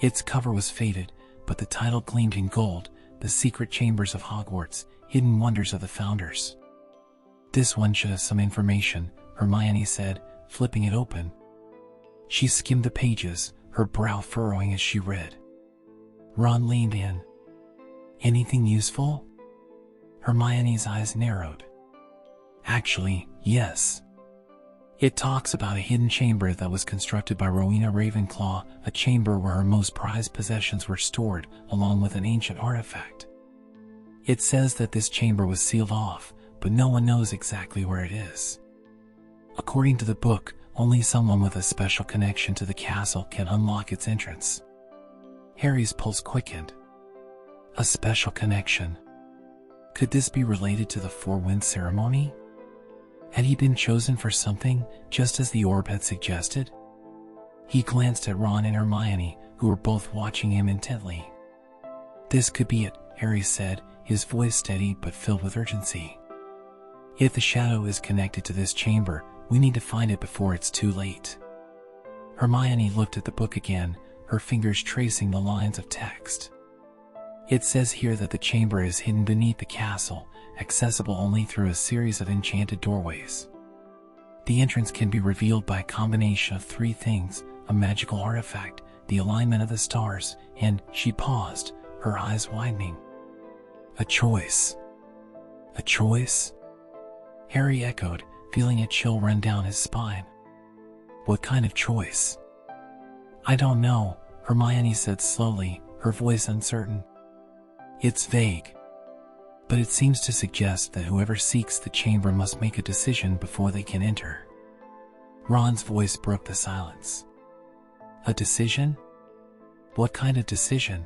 Its cover was faded, but the title gleamed in gold, The Secret Chambers of Hogwarts, Hidden Wonders of the Founders. This one should have some information, Hermione said, flipping it open. She skimmed the pages, her brow furrowing as she read. Ron leaned in. Anything useful? Hermione's eyes narrowed. Actually, yes. It talks about a hidden chamber that was constructed by Rowena Ravenclaw, a chamber where her most prized possessions were stored, along with an ancient artifact. It says that this chamber was sealed off, but no one knows exactly where it is. According to the book, only someone with a special connection to the castle can unlock its entrance. Harry's pulse quickened. A special connection. Could this be related to the Four Winds ceremony? Had he been chosen for something, just as the orb had suggested? He glanced at Ron and Hermione, who were both watching him intently. This could be it, Harry said, his voice steady but filled with urgency. If the shadow is connected to this chamber, we need to find it before it's too late. Hermione looked at the book again, her fingers tracing the lines of text. It says here that the chamber is hidden beneath the castle, accessible only through a series of enchanted doorways. The entrance can be revealed by a combination of three things: a magical artifact, the alignment of the stars, and, she paused, her eyes widening. A choice. A choice? Harry echoed, feeling a chill run down his spine. What kind of choice? I don't know, Hermione said slowly, her voice uncertain. It's vague. But it seems to suggest that whoever seeks the chamber must make a decision before they can enter. Ron's voice broke the silence. A decision? What kind of decision?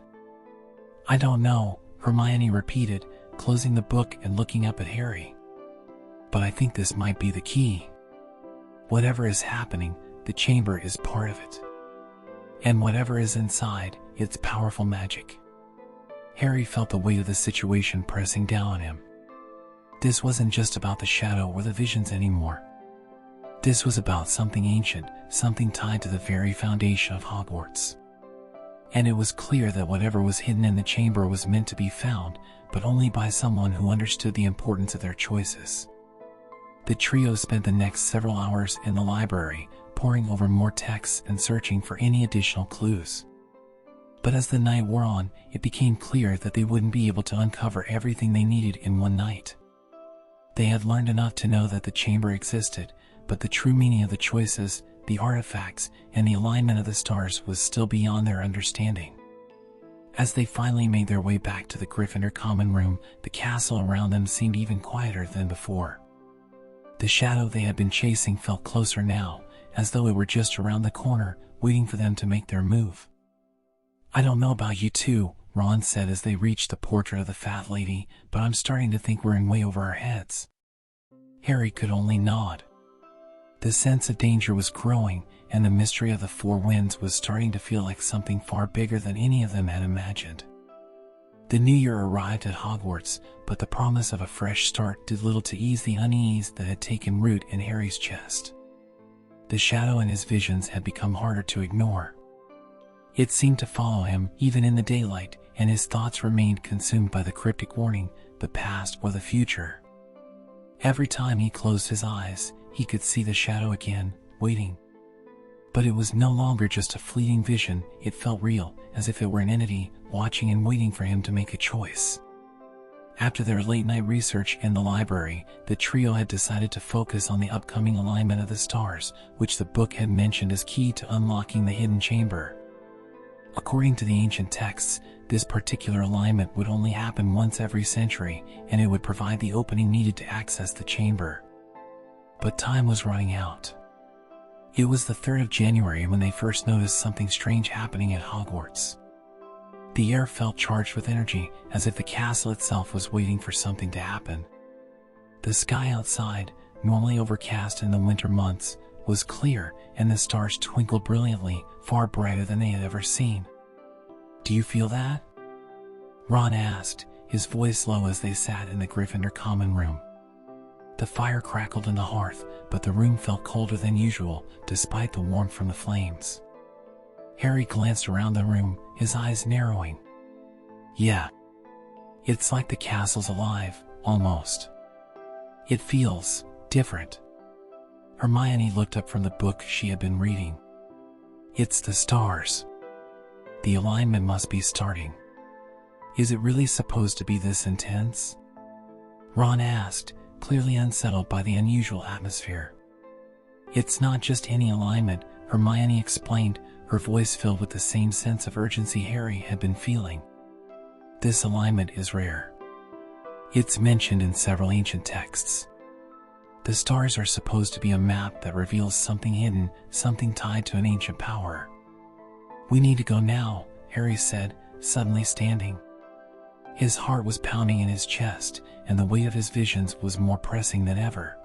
I don't know, Hermione repeated, closing the book and looking up at Harry. But I think this might be the key. Whatever is happening, the chamber is part of it. And whatever is inside, it's powerful magic. Harry felt the weight of the situation pressing down on him. This wasn't just about the shadow or the visions anymore. This was about something ancient, something tied to the very foundation of Hogwarts. And it was clear that whatever was hidden in the chamber was meant to be found, but only by someone who understood the importance of their choices. The trio spent the next several hours in the library, poring over more texts and searching for any additional clues. But as the night wore on, it became clear that they wouldn't be able to uncover everything they needed in one night. They had learned enough to know that the chamber existed, but the true meaning of the choices, the artifacts, and the alignment of the stars was still beyond their understanding. As they finally made their way back to the Gryffindor common room, the castle around them seemed even quieter than before. The shadow they had been chasing felt closer now, as though it were just around the corner, waiting for them to make their move. I don't know about you two, Ron said as they reached the portrait of the fat lady, but I'm starting to think we're in way over our heads. Harry could only nod. The sense of danger was growing, and the mystery of the Four Winds was starting to feel like something far bigger than any of them had imagined. The new year arrived at Hogwarts, but the promise of a fresh start did little to ease the unease that had taken root in Harry's chest. The shadow in his visions had become harder to ignore. It seemed to follow him even in the daylight, and his thoughts remained consumed by the cryptic warning, the past or the future. Every time he closed his eyes, he could see the shadow again, waiting. But it was no longer just a fleeting vision, it felt real, as if it were an entity, watching and waiting for him to make a choice. After their late-night research in the library, the trio had decided to focus on the upcoming alignment of the stars, which the book had mentioned as key to unlocking the hidden chamber. According to the ancient texts, this particular alignment would only happen once every century, and it would provide the opening needed to access the chamber. But time was running out. It was the 3rd of January when they first noticed something strange happening at Hogwarts. The air felt charged with energy, as if the castle itself was waiting for something to happen. The sky outside, normally overcast in the winter months, was clear, and the stars twinkled brilliantly, far brighter than they had ever seen. "Do you feel that?" Ron asked, his voice low as they sat in the Gryffindor common room. The fire crackled in the hearth, but the room felt colder than usual, despite the warmth from the flames. Harry glanced around the room, his eyes narrowing. "Yeah. It's like the castle's alive, almost. It feels different." Hermione looked up from the book she had been reading. "It's the stars. The alignment must be starting. Is it really supposed to be this intense?" Ron asked, clearly unsettled by the unusual atmosphere. "It's not just any alignment," Hermione explained, her voice filled with the same sense of urgency Harry had been feeling. "This alignment is rare. It's mentioned in several ancient texts. The stars are supposed to be a map that reveals something hidden, something tied to an ancient power." "We need to go now," Harry said, suddenly standing. His heart was pounding in his chest, and the weight of his visions was more pressing than ever.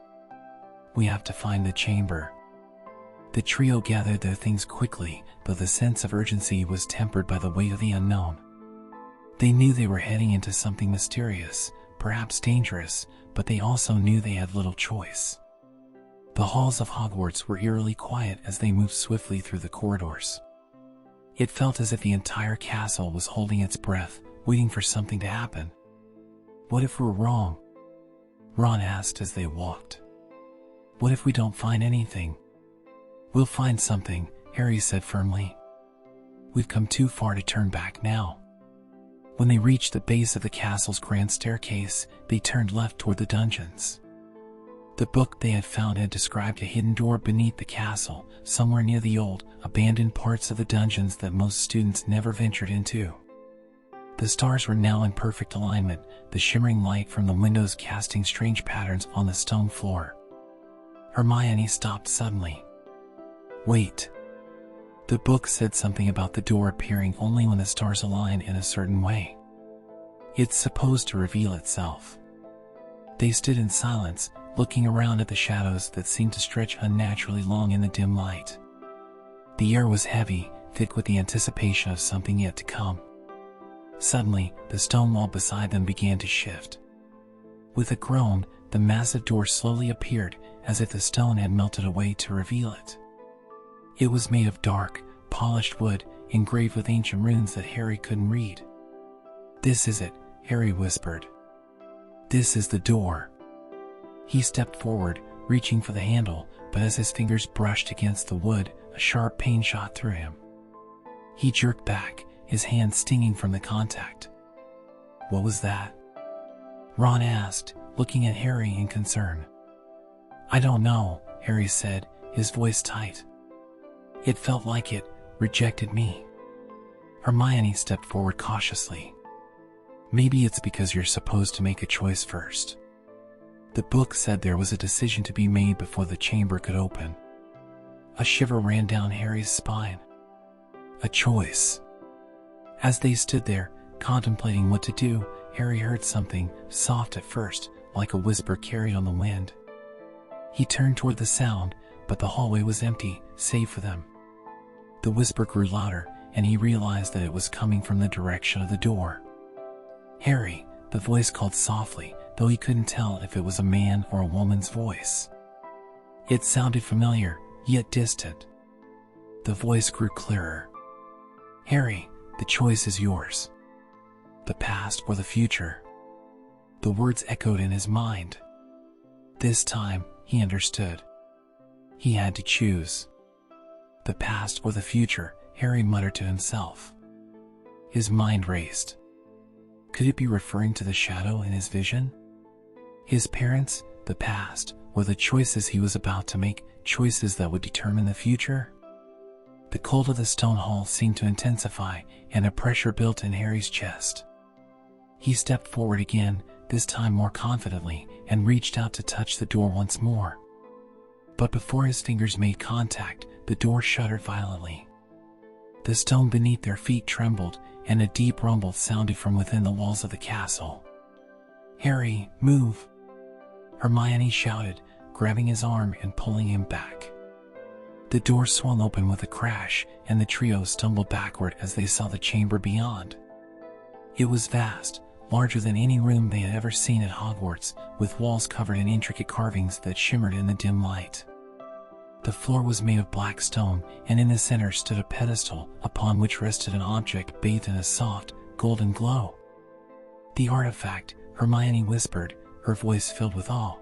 "We have to find the chamber." The trio gathered their things quickly, but the sense of urgency was tempered by the weight of the unknown. They knew they were heading into something mysterious, perhaps dangerous, but they also knew they had little choice. The halls of Hogwarts were eerily quiet as they moved swiftly through the corridors. It felt as if the entire castle was holding its breath, waiting for something to happen. "What if we're wrong?" Ron asked as they walked. "What if we don't find anything?" "We'll find something," Harry said firmly. "We've come too far to turn back now." When they reached the base of the castle's grand staircase, they turned left toward the dungeons. The book they had found had described a hidden door beneath the castle, somewhere near the old, abandoned parts of the dungeons that most students never ventured into. The stars were now in perfect alignment, the shimmering light from the windows casting strange patterns on the stone floor. Hermione stopped suddenly. "Wait." The book said something about the door appearing only when the stars align in a certain way. It's supposed to reveal itself. They stood in silence, looking around at the shadows that seemed to stretch unnaturally long in the dim light. The air was heavy, thick with the anticipation of something yet to come. Suddenly, the stone wall beside them began to shift. With a groan, the massive door slowly appeared, as if the stone had melted away to reveal it. It was made of dark, polished wood, engraved with ancient runes that Harry couldn't read. "This is it," Harry whispered. "This is the door." He stepped forward, reaching for the handle, but as his fingers brushed against the wood, a sharp pain shot through him. He jerked back, his hand stinging from the contact. "What was that?" Ron asked, looking at Harry in concern. "I don't know," Harry said, his voice tight. "It felt like it rejected me." Hermione stepped forward cautiously. "Maybe it's because you're supposed to make a choice first." The book said there was a decision to be made before the chamber could open. A shiver ran down Harry's spine. A choice. As they stood there, Contemplating what to do, Harry heard something, soft at first, like a whisper carried on the wind. He turned toward the sound, but the hallway was empty, save for them. The whisper grew louder, and he realized that it was coming from the direction of the door. "Harry," the voice called softly, though he couldn't tell if it was a man or a woman's voice. It sounded familiar, yet distant. The voice grew clearer. "Harry, the choice is yours. The past or the future." The words echoed in his mind. This time, he understood. He had to choose. The past or the future, Harry muttered to himself. His mind raced. Could it be referring to the shadow in his vision? His parents, the past, or the choices he was about to make, choices that would determine the future? The cold of the stone hall seemed to intensify, and a pressure built in Harry's chest. He stepped forward again, this time more confidently, and reached out to touch the door once more. But before his fingers made contact, the door shuddered violently. The stone beneath their feet trembled, and a deep rumble sounded from within the walls of the castle. "Harry, move!" Hermione shouted, grabbing his arm and pulling him back. The door swung open with a crash, and the trio stumbled backward as they saw the chamber beyond. It was vast, larger than any room they had ever seen at Hogwarts, with walls covered in intricate carvings that shimmered in the dim light. The floor was made of black stone, and in the center stood a pedestal, upon which rested an object bathed in a soft, golden glow. "The artifact," Hermione whispered, her voice filled with awe.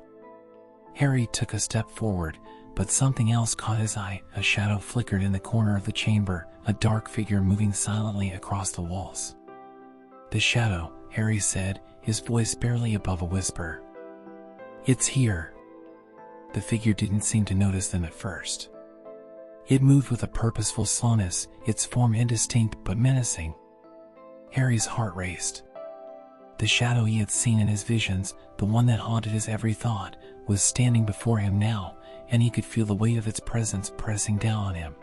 Harry took a step forward, but something else caught his eye. A shadow flickered in the corner of the chamber, a dark figure moving silently across the walls. "The shadow," Harry said, his voice barely above a whisper. "It's here." The figure didn't seem to notice them at first. It moved with a purposeful slowness, its form indistinct but menacing. Harry's heart raced. The shadow he had seen in his visions, the one that haunted his every thought, was standing before him now, and he could feel the weight of its presence pressing down on him.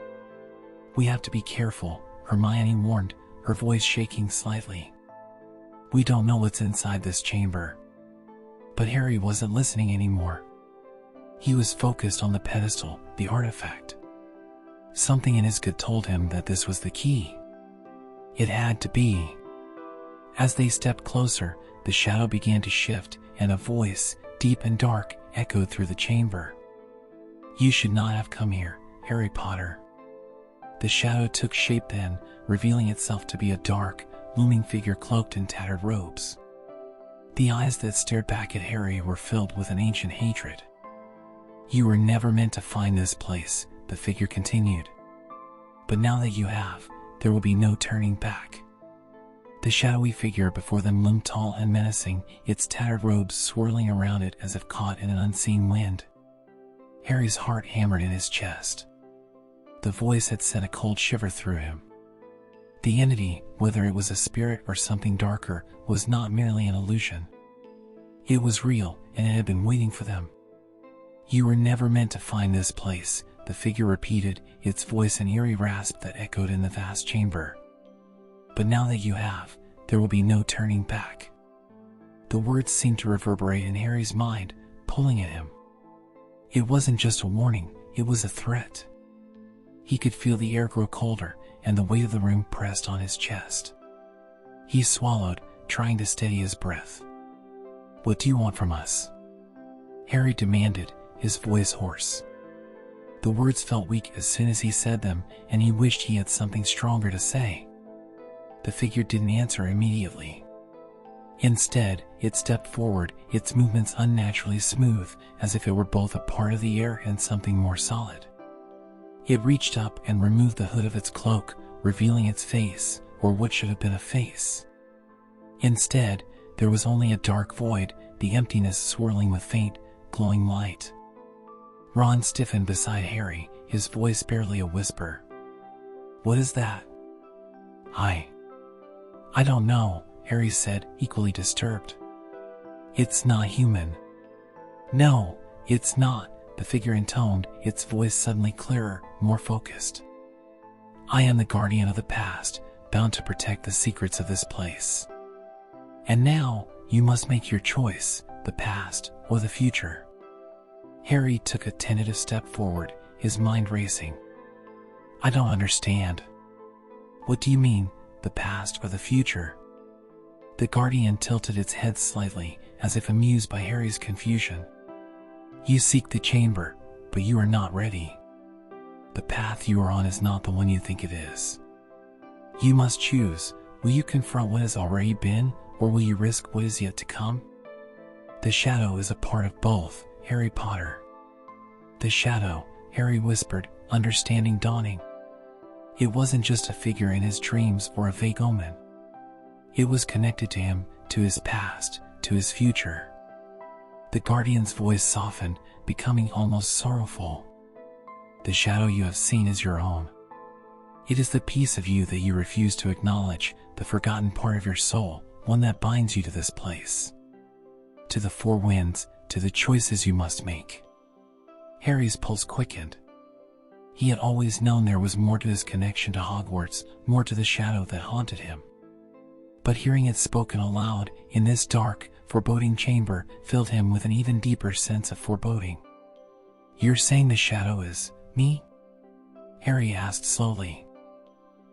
"We have to be careful," Hermione warned, her voice shaking slightly. "We don't know what's inside this chamber." But Harry wasn't listening anymore. He was focused on the pedestal, the artifact. Something in his gut told him that this was the key. It had to be. As they stepped closer, the shadow began to shift, and a voice, deep and dark, echoed through the chamber. "You should not have come here, Harry Potter." The shadow took shape then, revealing itself to be a dark, looming figure cloaked in tattered robes. The eyes that stared back at Harry were filled with an ancient hatred. "You were never meant to find this place," the figure continued. "But now that you have, there will be no turning back." The shadowy figure before them loomed tall and menacing, its tattered robes swirling around it as if caught in an unseen wind. Harry's heart hammered in his chest. The voice had sent a cold shiver through him. The entity, whether it was a spirit or something darker, was not merely an illusion. It was real, and it had been waiting for them. "You were never meant to find this place," the figure repeated, its voice an eerie rasp that echoed in the vast chamber. "But now that you have, there will be no turning back." The words seemed to reverberate in Harry's mind, pulling at him. It wasn't just a warning, it was a threat. He could feel the air grow colder, and the weight of the room pressed on his chest. He swallowed, trying to steady his breath. "What do you want from us?" Harry demanded, his voice hoarse. The words felt weak as soon as he said them, and he wished he had something stronger to say. The figure didn't answer immediately. Instead, it stepped forward, its movements unnaturally smooth, as if it were both a part of the air and something more solid. It reached up and removed the hood of its cloak, revealing its face, or what should have been a face. Instead, there was only a dark void, the emptiness swirling with faint, glowing light. Ron stiffened beside Harry, his voice barely a whisper. "What is that?" I don't know," Harry said, equally disturbed. "It's not human." "No, it's not," the figure intoned, its voice suddenly clearer, more focused. "I am the guardian of the past, bound to protect the secrets of this place. And now, you must make your choice, the past or the future. Harry took a tentative step forward, his mind racing. I don't understand. What do you mean, the past or the future? The guardian tilted its head slightly, as if amused by Harry's confusion. You seek the chamber, but you are not ready. The path you are on is not the one you think it is. You must choose. Will you confront what has already been, or will you risk what is yet to come? The shadow is a part of both, Harry Potter. The shadow, Harry whispered, understanding dawning. It wasn't just a figure in his dreams or a vague omen. It was connected to him, to his past, to his future. The guardian's voice softened, becoming almost sorrowful. The shadow you have seen is your own. It is the piece of you that you refuse to acknowledge, the forgotten part of your soul, one that binds you to this place. To the four winds, to the choices you must make. Harry's pulse quickened. He had always known there was more to his connection to Hogwarts, more to the shadow that haunted him. But hearing it spoken aloud, in this dark, foreboding chamber, filled him with an even deeper sense of foreboding. You're saying the shadow is me? Harry asked slowly.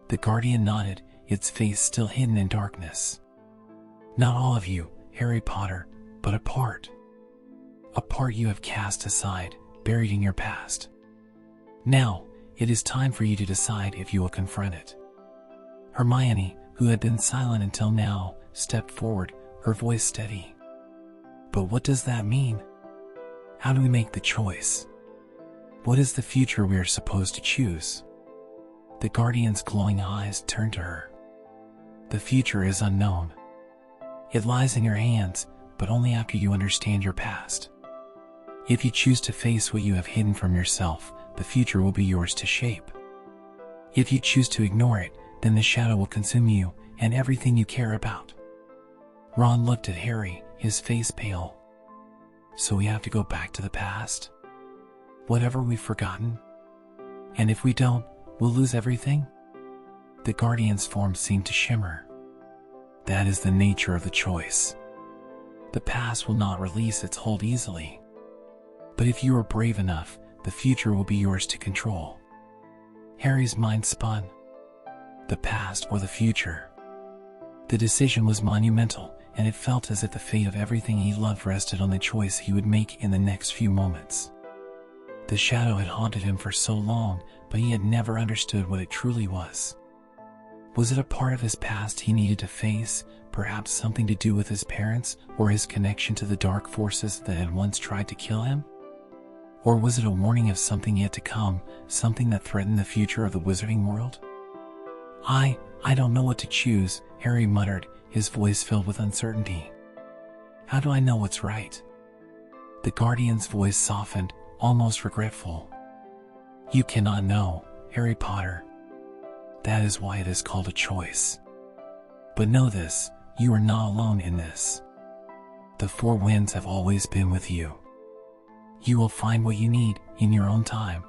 The guardian nodded, its face still hidden in darkness. Not all of you, Harry Potter, but a part. A part you have cast aside, buried in your past. Now, it is time for you to decide if you will confront it. Hermione, who had been silent until now, stepped forward, her voice steady. But what does that mean? How do we make the choice? What is the future we are supposed to choose? The guardian's glowing eyes turned to her. The future is unknown. It lies in your hands, but only after you understand your past. If you choose to face what you have hidden from yourself, the future will be yours to shape. If you choose to ignore it, then the shadow will consume you and everything you care about. Ron looked at Harry, his face pale. So we have to go back to the past? Whatever we've forgotten? And if we don't, we'll lose everything? The guardian's form seemed to shimmer. That is the nature of the choice. The past will not release its hold easily. But if you are brave enough, the future will be yours to control. Harry's mind spun. The past or the future? The decision was monumental, and it felt as if the fate of everything he loved rested on the choice he would make in the next few moments. The shadow had haunted him for so long, but he had never understood what it truly was. Was it a part of his past he needed to face, perhaps something to do with his parents, or his connection to the dark forces that had once tried to kill him? Or was it a warning of something yet to come, something that threatened the future of the Wizarding World? I don't know what to choose, Harry muttered, his voice filled with uncertainty. How do I know what's right? The guardian's voice softened, almost regretful. You cannot know, Harry Potter. That is why it is called a choice. But know this, you are not alone in this. The four winds have always been with you. You will find what you need in your own time.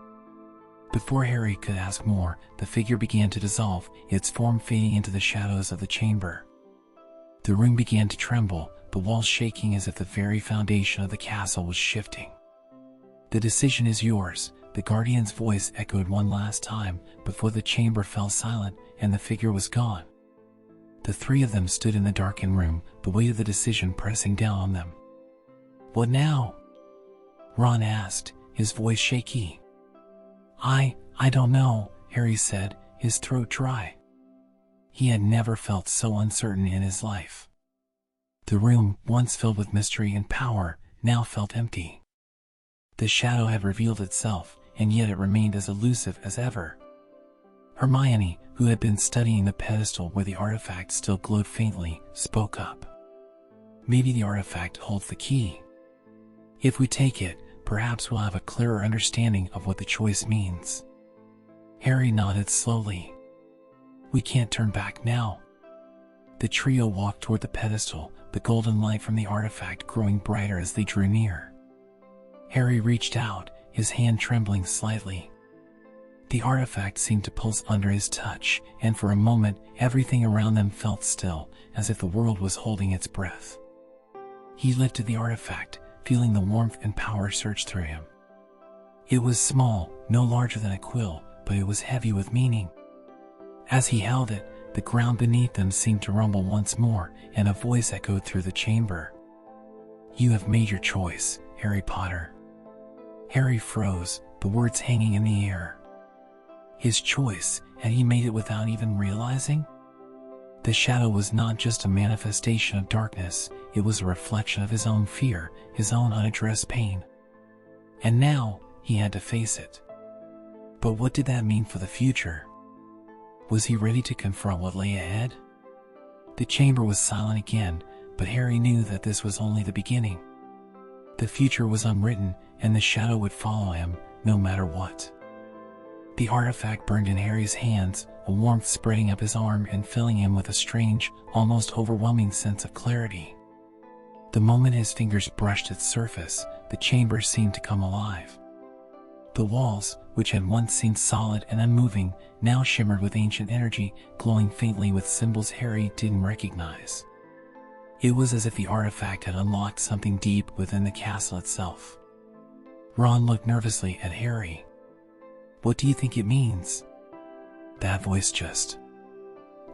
Before Harry could ask more, the figure began to dissolve, its form fading into the shadows of the chamber. The room began to tremble, the walls shaking as if the very foundation of the castle was shifting. The decision is yours, the guardian's voice echoed one last time, before the chamber fell silent and the figure was gone. The three of them stood in the darkened room, the weight of the decision pressing down on them. What now? Ron asked, his voice shaky. I don't know, Harry said, his throat dry. He had never felt so uncertain in his life. The room, once filled with mystery and power, now felt empty. The shadow had revealed itself, and yet it remained as elusive as ever. Hermione, who had been studying the pedestal where the artifact still glowed faintly, spoke up. Maybe the artifact holds the key. If we take it, perhaps we'll have a clearer understanding of what the choice means. Harry nodded slowly. We can't turn back now. The trio walked toward the pedestal, the golden light from the artifact growing brighter as they drew near. Harry reached out, his hand trembling slightly. The artifact seemed to pulse under his touch, and for a moment, everything around them felt still, as if the world was holding its breath. He lifted the artifact, feeling the warmth and power surge through him. It was small, no larger than a quill, but it was heavy with meaning. As he held it, the ground beneath them seemed to rumble once more, and a voice echoed through the chamber. "You have made your choice, Harry Potter." Harry froze, the words hanging in the air. His choice, and he made it without even realizing? The shadow was not just a manifestation of darkness, it was a reflection of his own fear, his own unaddressed pain. And now, he had to face it. But what did that mean for the future? Was he ready to confront what lay ahead? The chamber was silent again, but Harry knew that this was only the beginning. The future was unwritten, and the shadow would follow him, no matter what. The artifact burned in Harry's hands, a warmth spreading up his arm and filling him with a strange, almost overwhelming sense of clarity. The moment his fingers brushed its surface, the chamber seemed to come alive. The walls, which had once seemed solid and unmoving, now shimmered with ancient energy, glowing faintly with symbols Harry didn't recognize. It was as if the artifact had unlocked something deep within the castle itself. Ron looked nervously at Harry. "What do you think it means?" That voice just...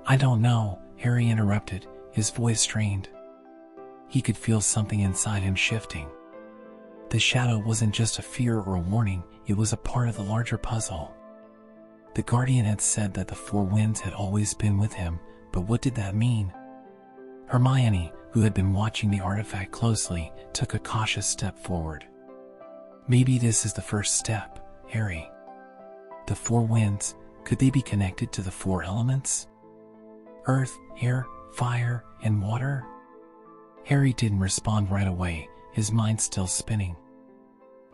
"I don't know," Harry interrupted, his voice strained. He could feel something inside him shifting. The shadow wasn't just a fear or a warning, it was a part of the larger puzzle. The Guardian had said that the Four Winds had always been with him, but what did that mean? Hermione, who had been watching the artifact closely, took a cautious step forward. "Maybe this is the first step, Harry. The Four Winds, could they be connected to the four elements? Earth, air, fire, and water?" Harry didn't respond right away, his mind still spinning.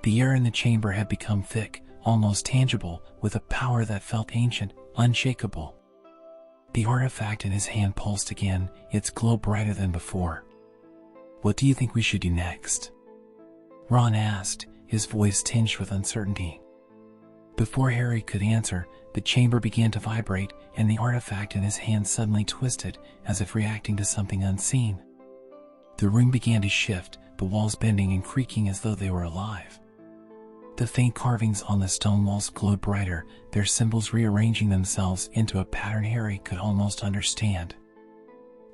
The air in the chamber had become thick, almost tangible, with a power that felt ancient, unshakable. The artifact in his hand pulsed again, its glow brighter than before. "What do you think we should do next?" Ron asked, his voice tinged with uncertainty. Before Harry could answer, the chamber began to vibrate, and the artifact in his hand suddenly twisted, as if reacting to something unseen. The room began to shift, the walls bending and creaking as though they were alive. The faint carvings on the stone walls glowed brighter, their symbols rearranging themselves into a pattern Harry could almost understand.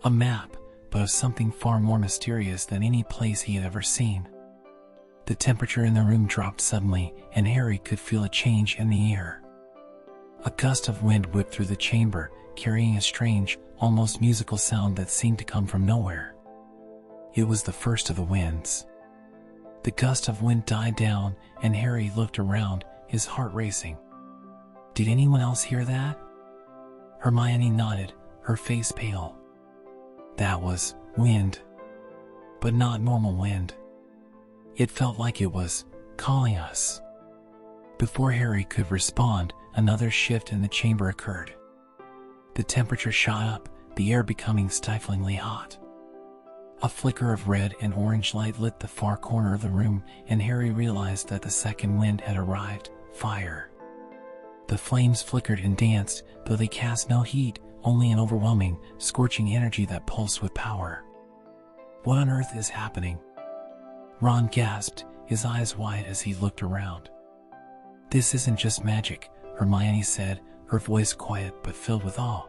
A map, but of something far more mysterious than any place he had ever seen. The temperature in the room dropped suddenly, and Harry could feel a change in the air. A gust of wind whipped through the chamber, carrying a strange, almost musical sound that seemed to come from nowhere. It was the first of the winds. The gust of wind died down, and Harry looked around, his heart racing. Did anyone else hear that? Hermione nodded, her face pale. That was wind. But not normal wind. It felt like it was calling us. Before Harry could respond, another shift in the chamber occurred. The temperature shot up, the air becoming stiflingly hot. A flicker of red and orange light lit the far corner of the room, and Harry realized that the second wind had arrived, fire. The flames flickered and danced, though they cast no heat, only an overwhelming, scorching energy that pulsed with power. What on earth is happening? Ron gasped, his eyes wide as he looked around. This isn't just magic, Hermione said, her voice quiet but filled with awe.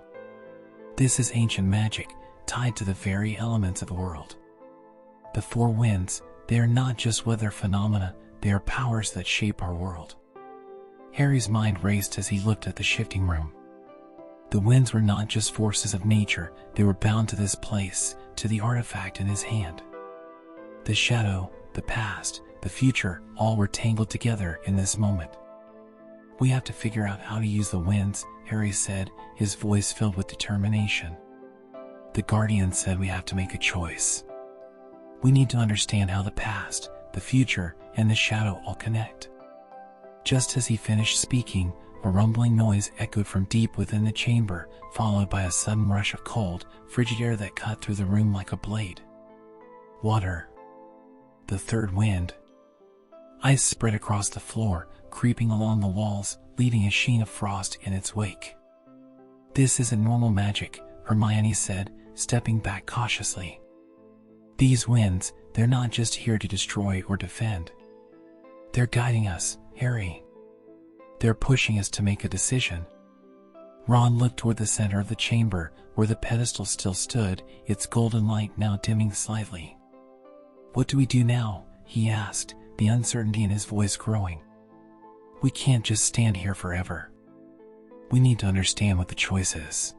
This is ancient magic, tied to the very elements of the world. The Four Winds, they are not just weather phenomena, they are powers that shape our world. Harry's mind raced as he looked at the shifting room. The winds were not just forces of nature, they were bound to this place, to the artifact in his hand. The shadow, the past, the future, all were tangled together in this moment. We have to figure out how to use the winds, Harry said, his voice filled with determination. The Guardian said we have to make a choice. We need to understand how the past, the future, and the shadow all connect. Just as he finished speaking, a rumbling noise echoed from deep within the chamber, followed by a sudden rush of cold, frigid air that cut through the room like a blade. Water. The third wind. Ice spread across the floor, creeping along the walls, leaving a sheen of frost in its wake. "This isn't normal magic," Hermione said, stepping back cautiously. "These winds, they're not just here to destroy or defend. They're guiding us, Harry. They're pushing us to make a decision." Ron looked toward the center of the chamber, where the pedestal still stood, its golden light now dimming slightly. "What do we do now?" he asked, the uncertainty in his voice growing. "We can't just stand here forever. We need to understand what the choice is."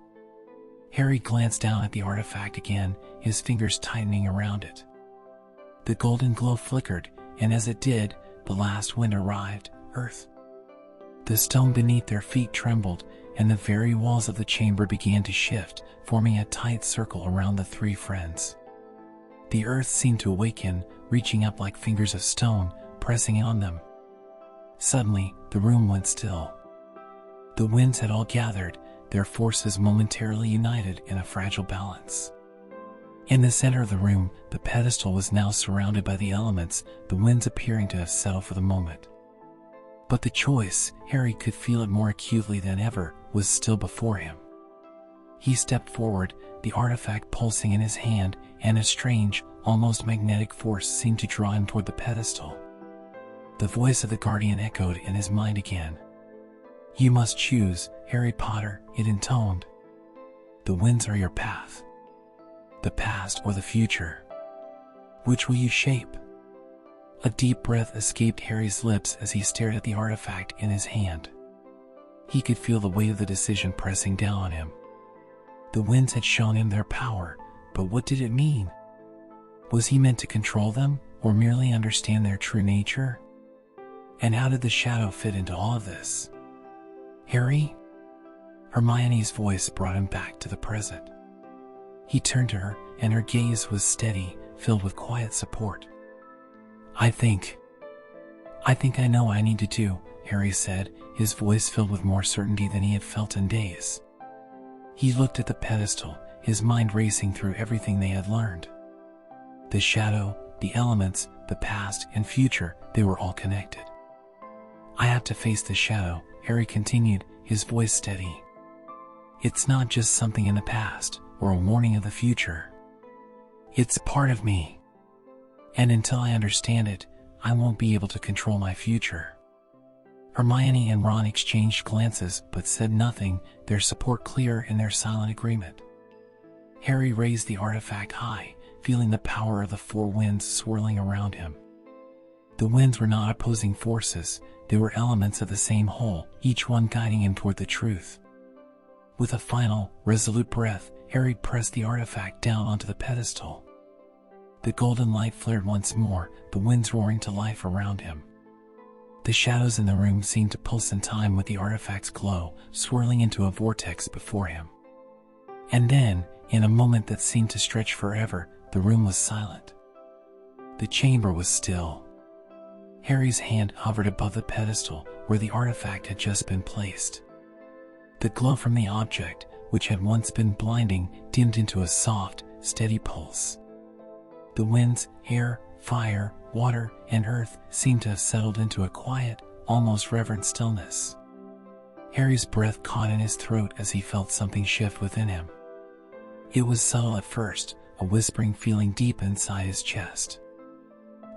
Harry glanced down at the artifact again, his fingers tightening around it. The golden glow flickered, and as it did, the last wind arrived, Earth. The stone beneath their feet trembled, and the very walls of the chamber began to shift, forming a tight circle around the three friends. The earth seemed to awaken, reaching up like fingers of stone, pressing on them. Suddenly, the room went still. The winds had all gathered, their forces momentarily united in a fragile balance. In the center of the room, the pedestal was now surrounded by the elements, the winds appearing to have settled for the moment. But the choice, Harry could feel it more acutely than ever, was still before him. He stepped forward, the artifact pulsing in his hand, and a strange, almost magnetic force seemed to draw him toward the pedestal. The voice of the guardian echoed in his mind again. "You must choose, Harry Potter," it intoned. "The winds are your path. The past or the future. Which will you shape?" A deep breath escaped Harry's lips as he stared at the artifact in his hand. He could feel the weight of the decision pressing down on him. The winds had shown him their power, but what did it mean? Was he meant to control them, or merely understand their true nature? And how did the shadow fit into all of this? "Harry?" Hermione's voice brought him back to the present. He turned to her, and her gaze was steady, filled with quiet support. I think I know what I need to do," Harry said, his voice filled with more certainty than he had felt in days. He looked at the pedestal, his mind racing through everything they had learned. The shadow, the elements, the past and future, they were all connected. "I have to face the shadow," Harry continued, his voice steady. "It's not just something in the past, or a warning of the future. It's part of me. And until I understand it, I won't be able to control my future." Hermione and Ron exchanged glances but said nothing, their support clear in their silent agreement. Harry raised the artifact high, feeling the power of the four winds swirling around him. The winds were not opposing forces, they were elements of the same whole, each one guiding him toward the truth. With a final, resolute breath, Harry pressed the artifact down onto the pedestal. The golden light flared once more, the winds roaring to life around him. The shadows in the room seemed to pulse in time with the artifact's glow, swirling into a vortex before him. And then, in a moment that seemed to stretch forever, the room was silent. The chamber was still. Harry's hand hovered above the pedestal where the artifact had just been placed. The glow from the object, which had once been blinding, dimmed into a soft, steady pulse. The winds, air, fire, water, and earth seemed to have settled into a quiet, almost reverent stillness. Harry's breath caught in his throat as he felt something shift within him. It was subtle at first, a whispering feeling deep inside his chest.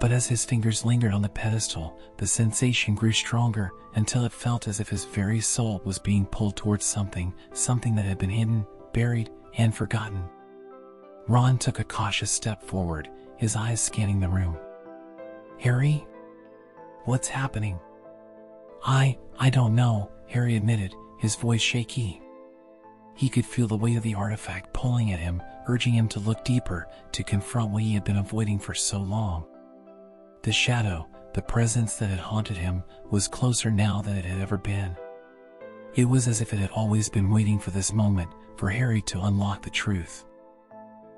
But as his fingers lingered on the pedestal, the sensation grew stronger until it felt as if his very soul was being pulled towards something that had been hidden, buried, and forgotten. Ron took a cautious step forward, his eyes scanning the room. "Harry? What's happening?" I don't know," Harry admitted, his voice shaky. He could feel the weight of the artifact pulling at him, urging him to look deeper, to confront what he had been avoiding for so long. The shadow, the presence that had haunted him, was closer now than it had ever been. It was as if it had always been waiting for this moment, for Harry to unlock the truth.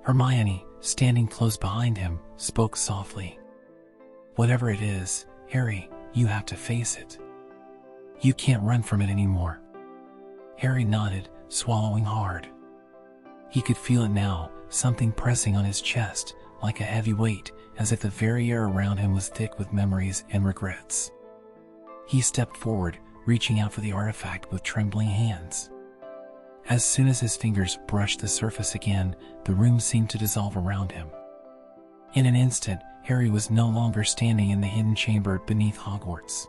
Hermione, standing close behind him, spoke softly. "Whatever it is, Harry, you have to face it. You can't run from it anymore." Harry nodded, swallowing hard. He could feel it now, something pressing on his chest, like a heavy weight, as if the very air around him was thick with memories and regrets. He stepped forward, reaching out for the artifact with trembling hands. As soon as his fingers brushed the surface again, the room seemed to dissolve around him. In an instant, Harry was no longer standing in the hidden chamber beneath Hogwarts.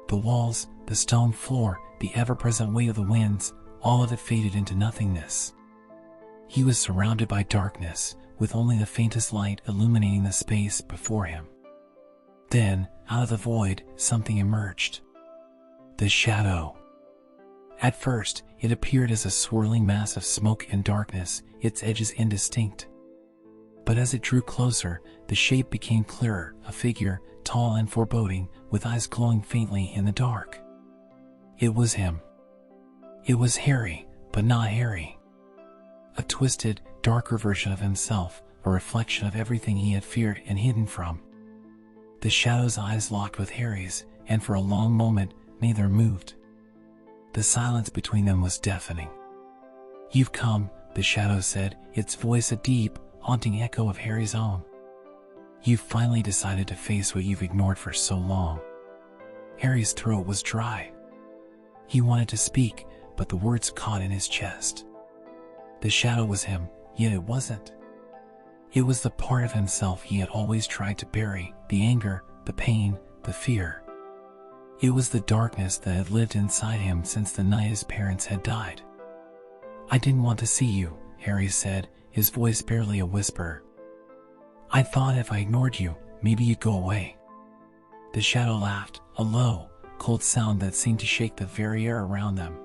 The walls, the stone floor, the ever-present weight of the winds, all of it faded into nothingness. He was surrounded by darkness, with only the faintest light illuminating the space before him. Then, out of the void, something emerged. The shadow. At first, it appeared as a swirling mass of smoke and darkness, its edges indistinct. But as it drew closer, the shape became clearer, a figure, tall and foreboding, with eyes glowing faintly in the dark. It was him. It was Harry, but not Harry. A twisted, darker version of himself, a reflection of everything he had feared and hidden from. The shadow's eyes locked with Harry's, and for a long moment, neither moved. The silence between them was deafening. "You've come," the shadow said, its voice a deep, haunting echo of Harry's own. "You've finally decided to face what you've ignored for so long." Harry's throat was dry. He wanted to speak, but the words caught in his chest. The shadow was him, yet it wasn't. It was the part of himself he had always tried to bury, the anger, the pain, the fear. It was the darkness that had lived inside him since the night his parents had died. "I didn't want to see you," Harry said, his voice barely a whisper. "I thought if I ignored you, maybe you'd go away." The shadow laughed, a low, cold sound that seemed to shake the very air around them.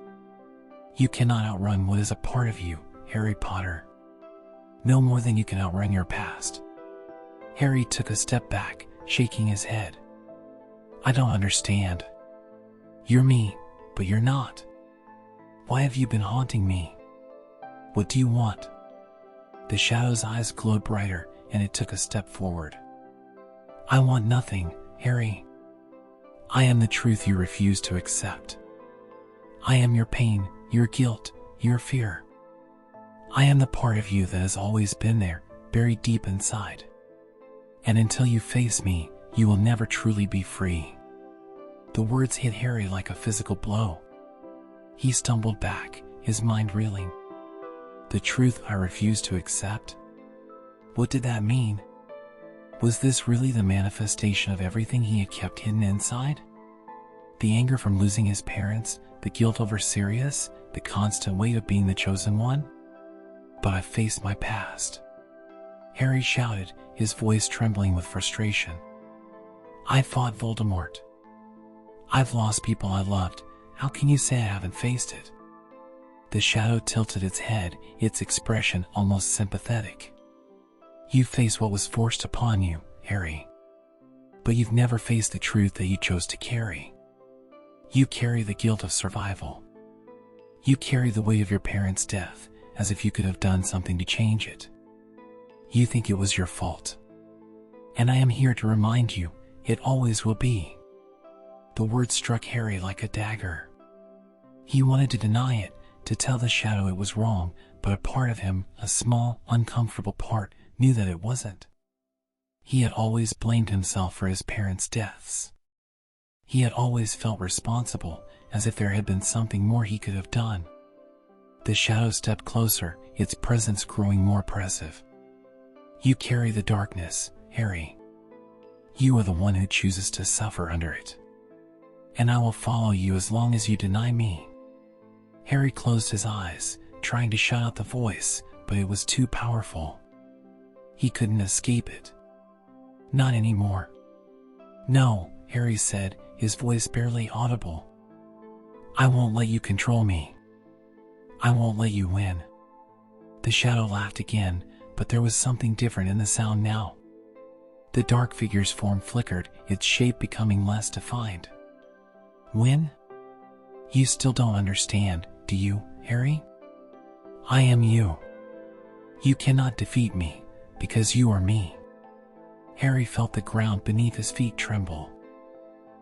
"You cannot outrun what is a part of you, Harry Potter. No more than you can outrun your past." Harry took a step back, shaking his head. "I don't understand. You're me, but you're not. Why have you been haunting me? What do you want?" The shadow's eyes glowed brighter, and it took a step forward. "I want nothing, Harry. I am the truth you refuse to accept. I am your pain, your guilt, your fear. I am the part of you that has always been there, buried deep inside. And until you face me, you will never truly be free." The words hit Harry like a physical blow. He stumbled back, his mind reeling. The truth I refused to accept? What did that mean? Was this really the manifestation of everything he had kept hidden inside? The anger from losing his parents, the guilt over Sirius, the constant weight of being the chosen one? "But I faced my past," Harry shouted, his voice trembling with frustration. "I fought Voldemort. I've lost people I loved. How can you say I haven't faced it?" The shadow tilted its head, its expression almost sympathetic. "You face what was forced upon you, Harry. But you've never faced the truth that you chose to carry. You carry the guilt of survival. You carry the weight of your parents' death, as if you could have done something to change it. You think it was your fault. And I am here to remind you, it always will be." The words struck Harry like a dagger. He wanted to deny it, to tell the shadow it was wrong, but a part of him, a small, uncomfortable part, knew that it wasn't. He had always blamed himself for his parents' deaths. He had always felt responsible, as if there had been something more he could have done. The shadow stepped closer, its presence growing more oppressive. "You carry the darkness, Harry. You are the one who chooses to suffer under it. And I will follow you as long as you deny me." Harry closed his eyes, trying to shut out the voice, but it was too powerful. He couldn't escape it. Not anymore. "No," Harry said, his voice barely audible. "I won't let you control me. I won't let you win." The shadow laughed again, but there was something different in the sound now. The dark figure's form flickered, its shape becoming less defined. "Win? You still don't understand, do you, Harry? I am you. You cannot defeat me, because you are me." Harry felt the ground beneath his feet tremble.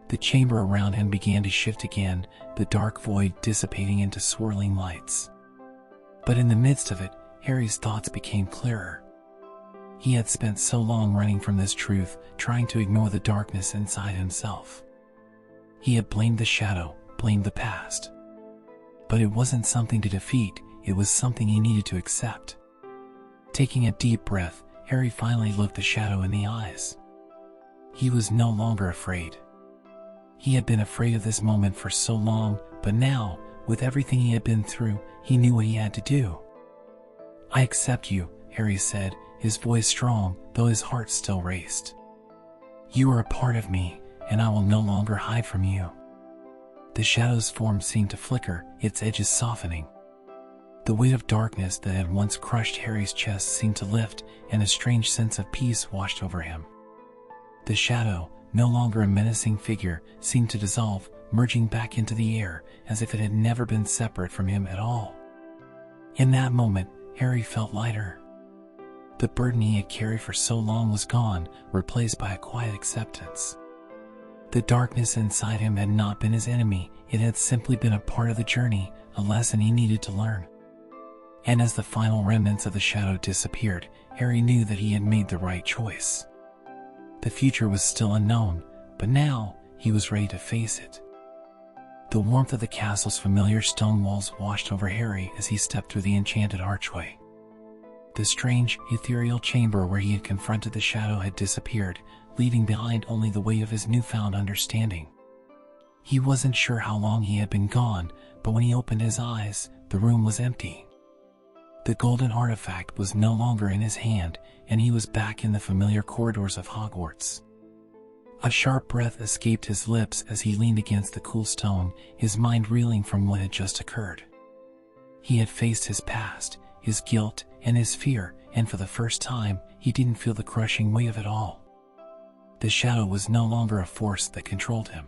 The chamber around him began to shift again, the dark void dissipating into swirling lights. But in the midst of it, Harry's thoughts became clearer. He had spent so long running from this truth, trying to ignore the darkness inside himself. He had blamed the shadow, blamed the past. But it wasn't something to defeat, it was something he needed to accept. Taking a deep breath, Harry finally looked the shadow in the eyes. He was no longer afraid. He had been afraid of this moment for so long, but now, with everything he had been through, he knew what he had to do. "I accept you," Harry said, his voice strong, though his heart still raced. "You are a part of me, and I will no longer hide from you." The shadow's form seemed to flicker, its edges softening. The weight of darkness that had once crushed Harry's chest seemed to lift, and a strange sense of peace washed over him. The shadow, no longer a menacing figure, seemed to dissolve, merging back into the air, as if it had never been separate from him at all. In that moment, Harry felt lighter. The burden he had carried for so long was gone, replaced by a quiet acceptance. The darkness inside him had not been his enemy, it had simply been a part of the journey, a lesson he needed to learn. And as the final remnants of the shadow disappeared, Harry knew that he had made the right choice. The future was still unknown, but now he was ready to face it. The warmth of the castle's familiar stone walls washed over Harry as he stepped through the enchanted archway. The strange, ethereal chamber where he had confronted the shadow had disappeared, leaving behind only the weight of his newfound understanding. He wasn't sure how long he had been gone, but when he opened his eyes, the room was empty. The golden artifact was no longer in his hand, and he was back in the familiar corridors of Hogwarts. A sharp breath escaped his lips as he leaned against the cool stone, his mind reeling from what had just occurred. He had faced his past, his guilt, and his fear, and for the first time, he didn't feel the crushing weight of it all. The shadow was no longer a force that controlled him.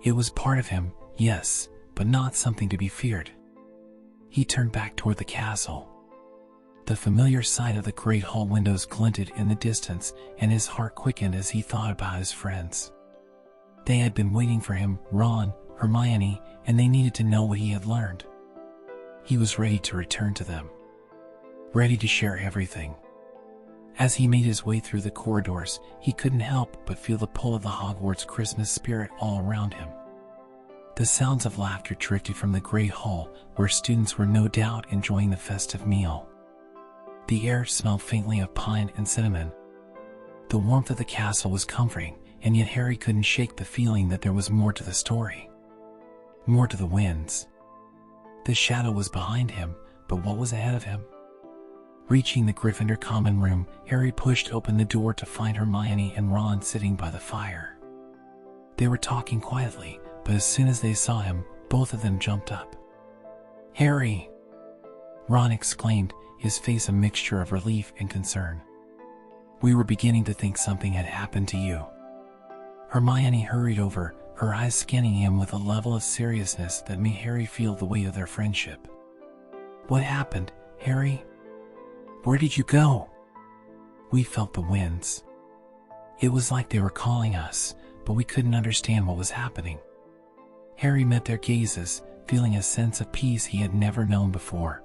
It was part of him, yes, but not something to be feared. He turned back toward the castle. The familiar sight of the great hall windows glinted in the distance, and his heart quickened as he thought about his friends. They had been waiting for him, Ron, Hermione, and they needed to know what he had learned. He was ready to return to them. Ready to share everything. As he made his way through the corridors, he couldn't help but feel the pull of the Hogwarts Christmas spirit all around him. The sounds of laughter drifted from the great hall, where students were no doubt enjoying the festive meal. The air smelled faintly of pine and cinnamon. The warmth of the castle was comforting, and yet Harry couldn't shake the feeling that there was more to the story. More to the winds. The shadow was behind him, but what was ahead of him? Reaching the Gryffindor common room, Harry pushed open the door to find Hermione and Ron sitting by the fire. They were talking quietly, but as soon as they saw him, both of them jumped up. "Harry!" Ron exclaimed, his face a mixture of relief and concern. "We were beginning to think something had happened to you." Hermione hurried over, her eyes scanning him with a level of seriousness that made Harry feel the weight of their friendship. "What happened, Harry? Where did you go?" "We felt the winds. It was like they were calling us, but we couldn't understand what was happening." Harry met their gazes, feeling a sense of peace he had never known before.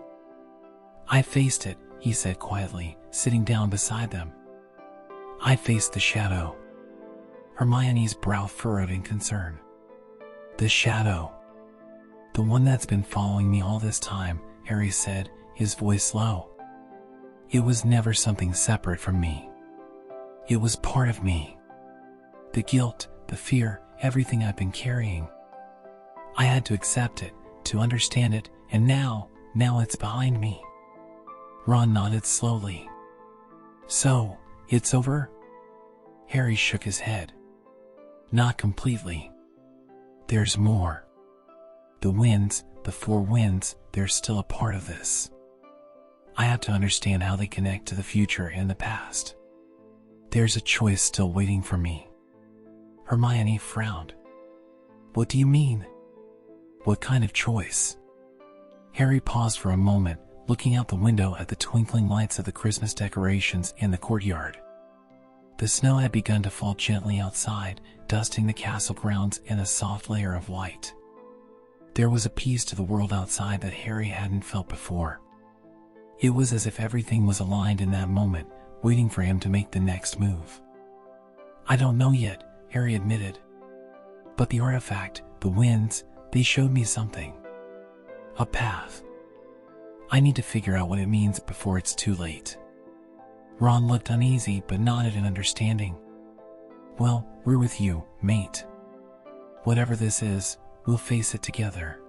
"I faced it," he said quietly, sitting down beside them. "I faced the shadow." Hermione's brow furrowed in concern. "The shadow? The one that's been following me all this time," Harry said, his voice low. "It was never something separate from me. It was part of me. The guilt, the fear, everything I've been carrying. I had to accept it, to understand it, and now it's behind me." Ron nodded slowly. "So, it's over?" Harry shook his head. "Not completely. There's more. The winds, the four winds, they're still a part of this. I have to understand how they connect to the future and the past. There's a choice still waiting for me." Hermione frowned. "What do you mean? What kind of choice?" Harry paused for a moment, looking out the window at the twinkling lights of the Christmas decorations in the courtyard. The snow had begun to fall gently outside, dusting the castle grounds in a soft layer of white. There was a peace to the world outside that Harry hadn't felt before. It was as if everything was aligned in that moment, waiting for him to make the next move. "I don't know yet," Harry admitted. But the artifact, the winds, they showed me something. A path. I need to figure out what it means before it's too late. Ron looked uneasy but nodded in understanding. Well, we're with you, mate. Whatever this is, we'll face it together.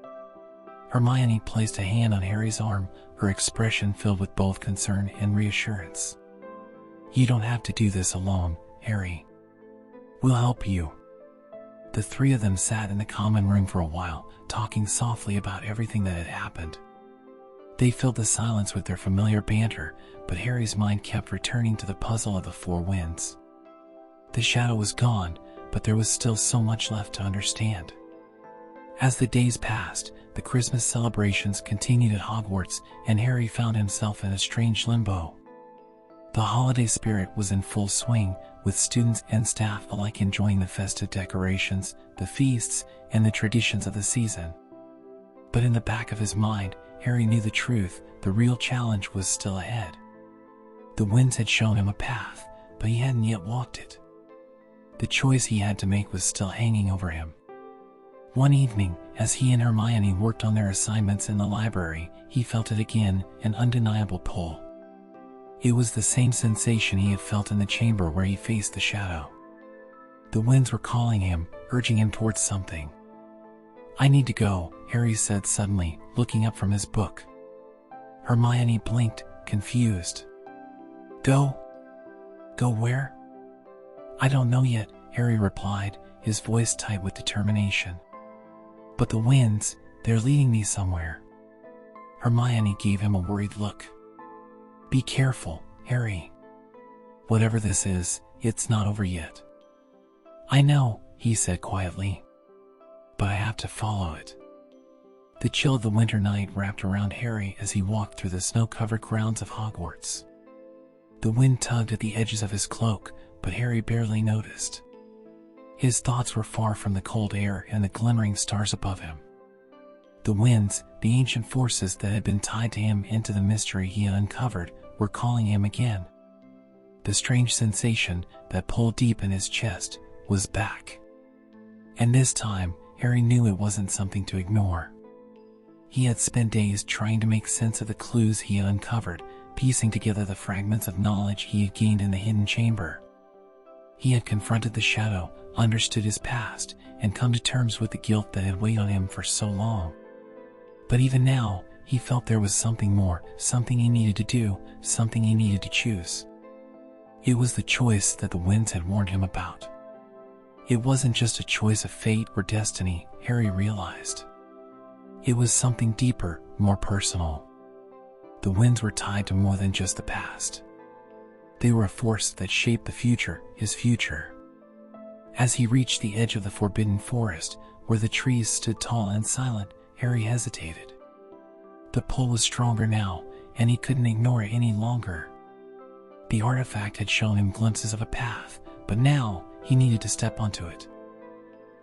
Hermione placed a hand on Harry's arm, her expression filled with both concern and reassurance. You don't have to do this alone, Harry. We'll help you. The three of them sat in the common room for a while, talking softly about everything that had happened. They filled the silence with their familiar banter, but Harry's mind kept returning to the puzzle of the four winds. The shadow was gone, but there was still so much left to understand. As the days passed, the Christmas celebrations continued at Hogwarts, and Harry found himself in a strange limbo. The holiday spirit was in full swing, with students and staff alike enjoying the festive decorations, the feasts, and the traditions of the season. But in the back of his mind, Harry knew the truth: the real challenge was still ahead. The winds had shown him a path, but he hadn't yet walked it. The choice he had to make was still hanging over him. One evening, as he and Hermione worked on their assignments in the library, he felt it again, an undeniable pull. It was the same sensation he had felt in the chamber where he faced the shadow. The winds were calling him, urging him towards something. I need to go, Harry said suddenly, looking up from his book. Hermione blinked, confused. Go? Go where? I don't know yet, Harry replied, his voice tight with determination. But the winds, they're leading me somewhere. Hermione gave him a worried look. Be careful, Harry. Whatever this is, it's not over yet. I know, he said quietly. But I have to follow it. The chill of the winter night wrapped around Harry as he walked through the snow-covered grounds of Hogwarts. The wind tugged at the edges of his cloak, but Harry barely noticed. His thoughts were far from the cold air and the glimmering stars above him. The winds, the ancient forces that had been tied to him into the mystery he had uncovered, were calling him again. The strange sensation that pulled deep in his chest was back. And this time, Harry knew it wasn't something to ignore. He had spent days trying to make sense of the clues he had uncovered, piecing together the fragments of knowledge he had gained in the hidden chamber. He had confronted the shadow, understood his past, and come to terms with the guilt that had weighed on him for so long. But even now, he felt there was something more, something he needed to do, something he needed to choose. It was the choice that the winds had warned him about. It wasn't just a choice of fate or destiny, Harry realized. It was something deeper, more personal. The winds were tied to more than just the past. They were a force that shaped the future, his future. As he reached the edge of the forbidden forest, where the trees stood tall and silent, Harry hesitated. The pull was stronger now, and he couldn't ignore it any longer. The artifact had shown him glimpses of a path, but now he needed to step onto it.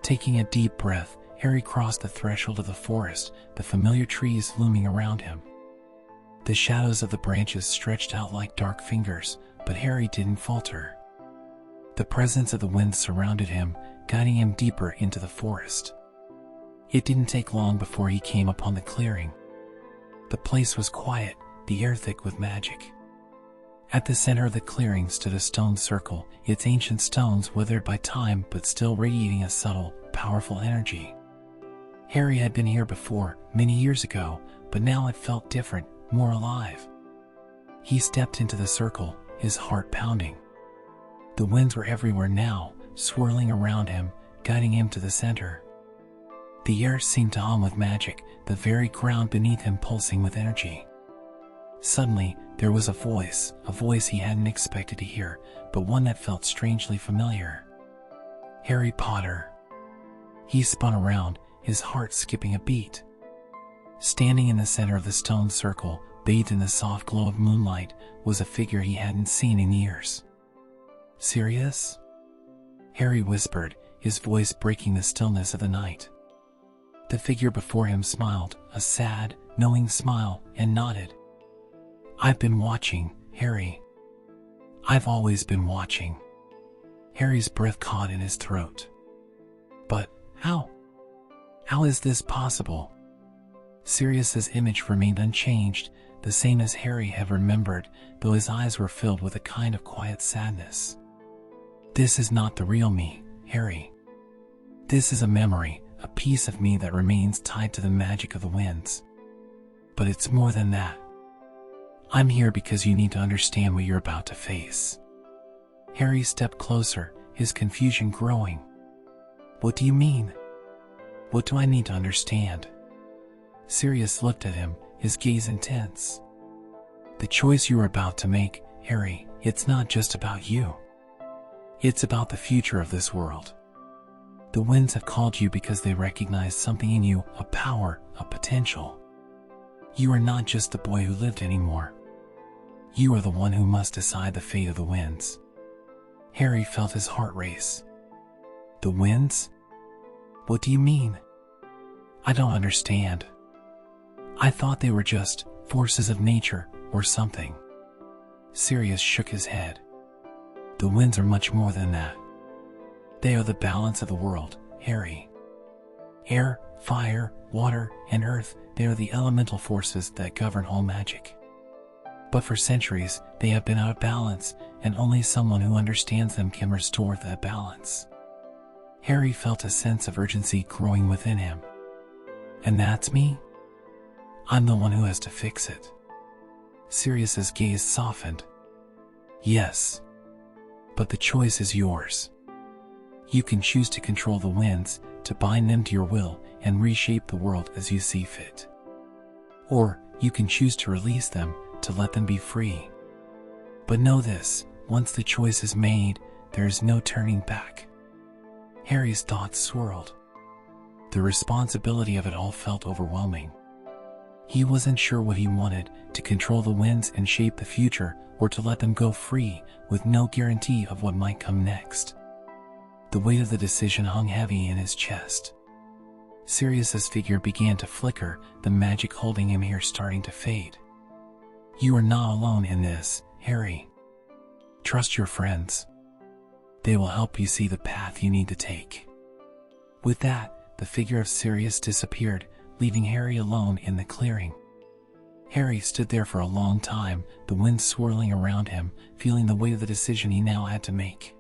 Taking a deep breath, Harry crossed the threshold of the forest, the familiar trees looming around him. The shadows of the branches stretched out like dark fingers, but Harry didn't falter. The presence of the wind surrounded him, guiding him deeper into the forest. It didn't take long before he came upon the clearing. The place was quiet, the air thick with magic. At the center of the clearing stood a stone circle, its ancient stones withered by time but still radiating a subtle, powerful energy. Harry had been here before, many years ago, but now it felt different, more alive. He stepped into the circle, his heart pounding. The winds were everywhere now, swirling around him, guiding him to the center. The air seemed to hum with magic, the very ground beneath him pulsing with energy. Suddenly, there was a voice he hadn't expected to hear, but one that felt strangely familiar. Harry Potter. He spun around, his heart skipping a beat. Standing in the center of the stone circle, bathed in the soft glow of moonlight, was a figure he hadn't seen in years. Sirius? Harry whispered, his voice breaking the stillness of the night. The figure before him smiled, a sad, knowing smile, and nodded. I've been watching, Harry. I've always been watching. Harry's breath caught in his throat. But How? How is this possible? Sirius's image remained unchanged, the same as Harry had remembered, though his eyes were filled with a kind of quiet sadness. This is not the real me, Harry. This is a memory, a piece of me that remains tied to the magic of the winds. But it's more than that. I'm here because you need to understand what you're about to face. Harry stepped closer, his confusion growing. What do you mean? What do I need to understand? Sirius looked at him, his gaze intense. The choice you are about to make, Harry, it's not just about you. It's about the future of this world. The winds have called you because they recognize something in you, a power, a potential. You are not just the boy who lived anymore. You are the one who must decide the fate of the winds. Harry felt his heart race. The winds? What do you mean? I don't understand. I thought they were just forces of nature or something. Sirius shook his head. The winds are much more than that. They are the balance of the world, Harry. Air, fire, water, and earth, they are the elemental forces that govern all magic. But for centuries, they have been out of balance, and only someone who understands them can restore that balance. Harry felt a sense of urgency growing within him. And that's me? I'm the one who has to fix it. Sirius's gaze softened. Yes. But the choice is yours. You can choose to control the winds, to bind them to your will, and reshape the world as you see fit. Or, you can choose to release them, to let them be free. But know this, once the choice is made, there is no turning back. Harry's thoughts swirled. The responsibility of it all felt overwhelming. He wasn't sure what he wanted, to control the winds and shape the future, or to let them go free, with no guarantee of what might come next. The weight of the decision hung heavy in his chest. Sirius's figure began to flicker, the magic holding him here starting to fade. You are not alone in this, Harry. Trust your friends. They will help you see the path you need to take. With that, the figure of Sirius disappeared, leaving Harry alone in the clearing. Harry stood there for a long time, the wind swirling around him, feeling the weight of the decision he now had to make.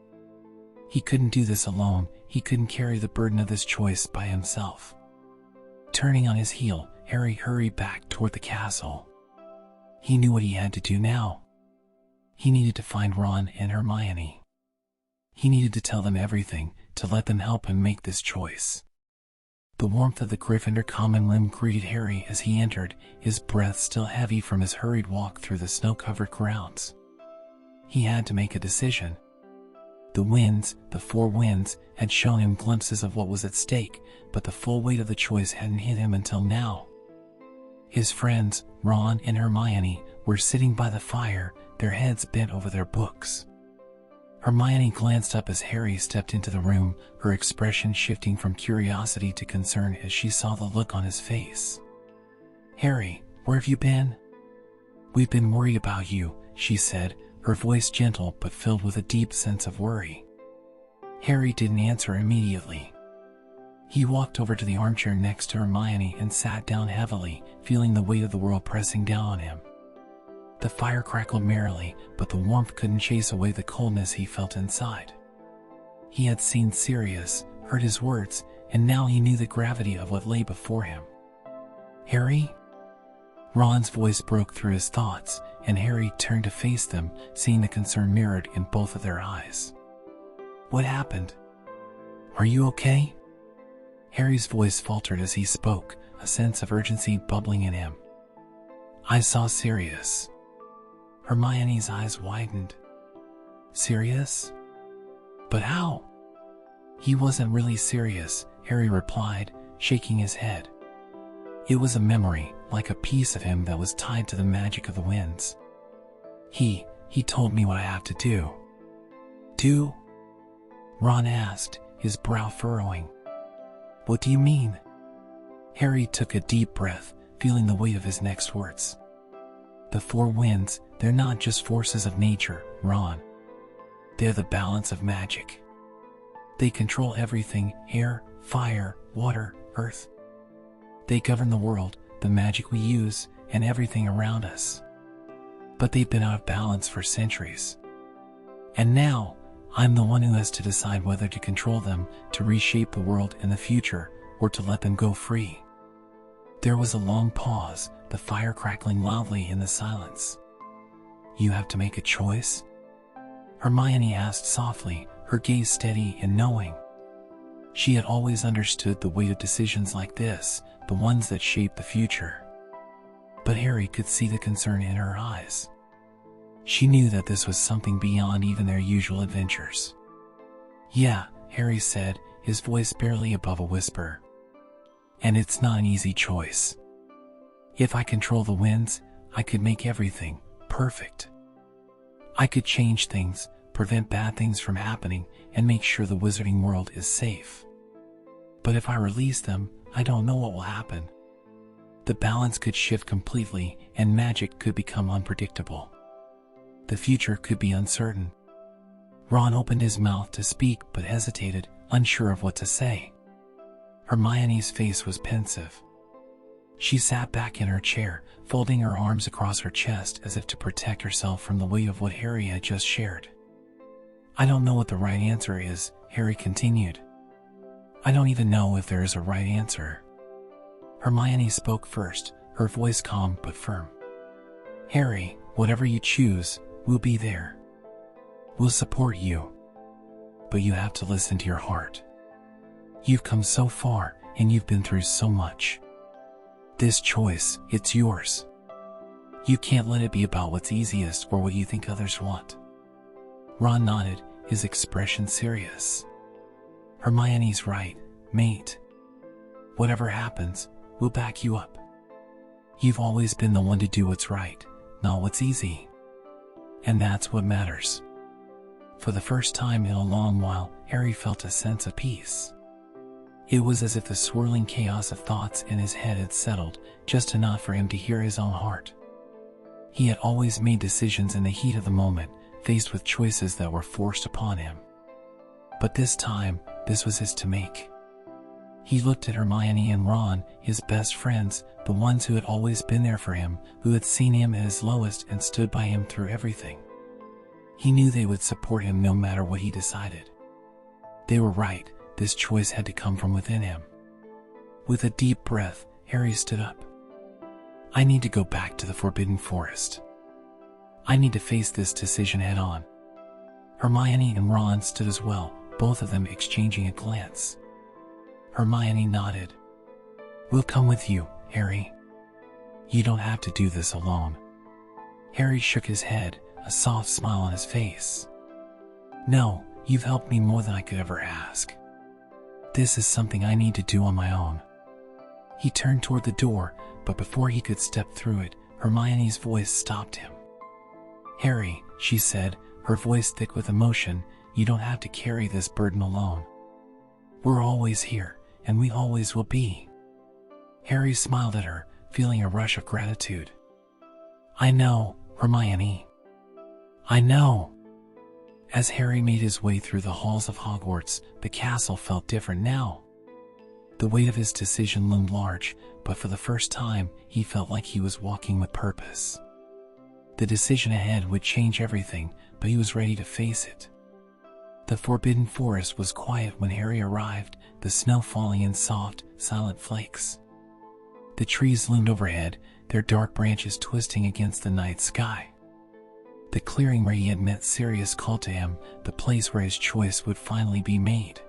He couldn't do this alone, he couldn't carry the burden of this choice by himself. Turning on his heel, Harry hurried back toward the castle. He knew what he had to do now. He needed to find Ron and Hermione. He needed to tell them everything, to let them help him make this choice. The warmth of the Gryffindor common room greeted Harry as he entered, his breath still heavy from his hurried walk through the snow-covered grounds. He had to make a decision. The winds, the four winds, had shown him glimpses of what was at stake, but the full weight of the choice hadn't hit him until now. His friends, Ron and Hermione, were sitting by the fire, their heads bent over their books. Hermione glanced up as Harry stepped into the room, her expression shifting from curiosity to concern as she saw the look on his face. Harry, where have you been? We've been worried about you, she said, her voice gentle but filled with a deep sense of worry. Harry didn't answer immediately. He walked over to the armchair next to Hermione and sat down heavily, feeling the weight of the world pressing down on him. The fire crackled merrily, but the warmth couldn't chase away the coldness he felt inside. He had seen Sirius, heard his words, and now he knew the gravity of what lay before him. Harry? Ron's voice broke through his thoughts, and Harry turned to face them, seeing the concern mirrored in both of their eyes. What happened? Are you okay? Harry's voice faltered as he spoke, a sense of urgency bubbling in him. I saw Sirius. Hermione's eyes widened. Sirius? But how? He wasn't really serious, Harry replied, shaking his head. It was a memory, like a piece of him that was tied to the magic of the winds. He told me what I have to do. Do? Ron asked, his brow furrowing. What do you mean? Harry took a deep breath, feeling the weight of his next words. The four winds, they're not just forces of nature, Ron. They're the balance of magic. They control everything: air, fire, water, earth. They govern the world, the magic we use, and everything around us. But they've been out of balance for centuries. And now, I'm the one who has to decide whether to control them, to reshape the world in the future, or to let them go free. There was a long pause, the fire crackling loudly in the silence. You have to make a choice? Hermione asked softly, her gaze steady and knowing. She had always understood the weight of decisions like this, the ones that shape the future. But Harry could see the concern in her eyes. She knew that this was something beyond even their usual adventures. Yeah, Harry said, his voice barely above a whisper. And it's not an easy choice. If I control the winds, I could make everything perfect. I could change things, prevent bad things from happening, and make sure the Wizarding World is safe. But if I release them, I don't know what will happen. The balance could shift completely, and magic could become unpredictable. The future could be uncertain. Ron opened his mouth to speak but hesitated, unsure of what to say. Hermione's face was pensive. She sat back in her chair, folding her arms across her chest as if to protect herself from the weight of what Harry had just shared. I don't know what the right answer is, Harry continued. I don't even know if there is a right answer. Hermione spoke first, her voice calm but firm. Harry, whatever you choose, we'll be there. We'll support you. But you have to listen to your heart. You've come so far, and you've been through so much. This choice, it's yours. You can't let it be about what's easiest or what you think others want. Ron nodded, his expression serious. Hermione's right, mate. Whatever happens, we'll back you up. You've always been the one to do what's right, not what's easy. And that's what matters. For the first time in a long while, Harry felt a sense of peace. It was as if the swirling chaos of thoughts in his head had settled, just enough for him to hear his own heart. He had always made decisions in the heat of the moment, faced with choices that were forced upon him. But this time, this was his to make. He looked at Hermione and Ron, his best friends, the ones who had always been there for him, who had seen him at his lowest and stood by him through everything. He knew they would support him no matter what he decided. They were right. This choice had to come from within him. With a deep breath, Harry stood up. I need to go back to the Forbidden Forest. I need to face this decision head on. Hermione and Ron stood as well, both of them exchanging a glance. Hermione nodded. We'll come with you, Harry. You don't have to do this alone. Harry shook his head, a soft smile on his face. No, you've helped me more than I could ever ask. This is something I need to do on my own. He turned toward the door, but before he could step through it, Hermione's voice stopped him. Harry, she said, her voice thick with emotion, you don't have to carry this burden alone. We're always here, and we always will be. Harry smiled at her, feeling a rush of gratitude. I know, Hermione. I know. As Harry made his way through the halls of Hogwarts, the castle felt different now. The weight of his decision loomed large, but for the first time, he felt like he was walking with purpose. The decision ahead would change everything, but he was ready to face it. The Forbidden Forest was quiet when Harry arrived, the snow falling in soft, silent flakes. The trees loomed overhead, their dark branches twisting against the night sky. The clearing where he had met Sirius called to him, the place where his choice would finally be made.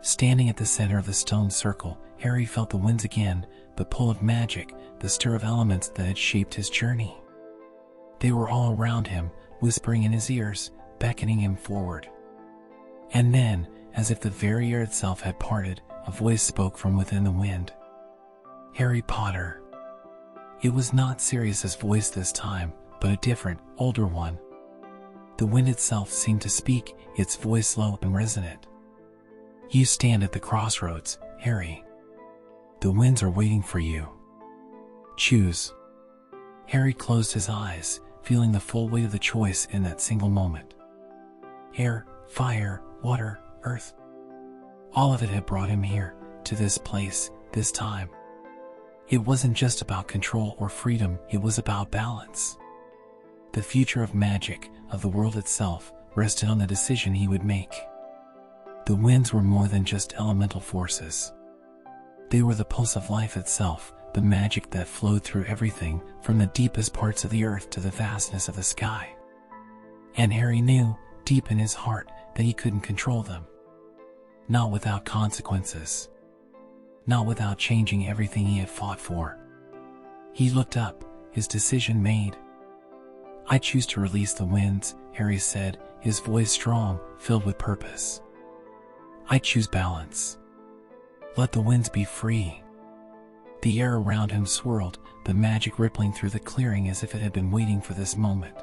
Standing at the center of the stone circle, Harry felt the winds again, the pull of magic, the stir of elements that had shaped his journey. They were all around him, whispering in his ears, beckoning him forward. And then, as if the very air itself had parted, a voice spoke from within the wind. Harry Potter. It was not Sirius's voice this time, but a different, older one. The wind itself seemed to speak, its voice low and resonant. You stand at the crossroads, Harry. The winds are waiting for you. Choose. Harry closed his eyes, feeling the full weight of the choice in that single moment. Air, fire, water, earth. All of it had brought him here, to this place, this time. It wasn't just about control or freedom, it was about balance. The future of magic, of the world itself, rested on the decision he would make. The winds were more than just elemental forces. They were the pulse of life itself, the magic that flowed through everything, from the deepest parts of the earth to the vastness of the sky. And Harry knew, deep in his heart, that he couldn't control them. Not without consequences. Not without changing everything he had fought for. He looked up, his decision made. "I choose to release the winds," Harry said, his voice strong, filled with purpose. "I choose balance. Let the winds be free." The air around him swirled, the magic rippling through the clearing as if it had been waiting for this moment.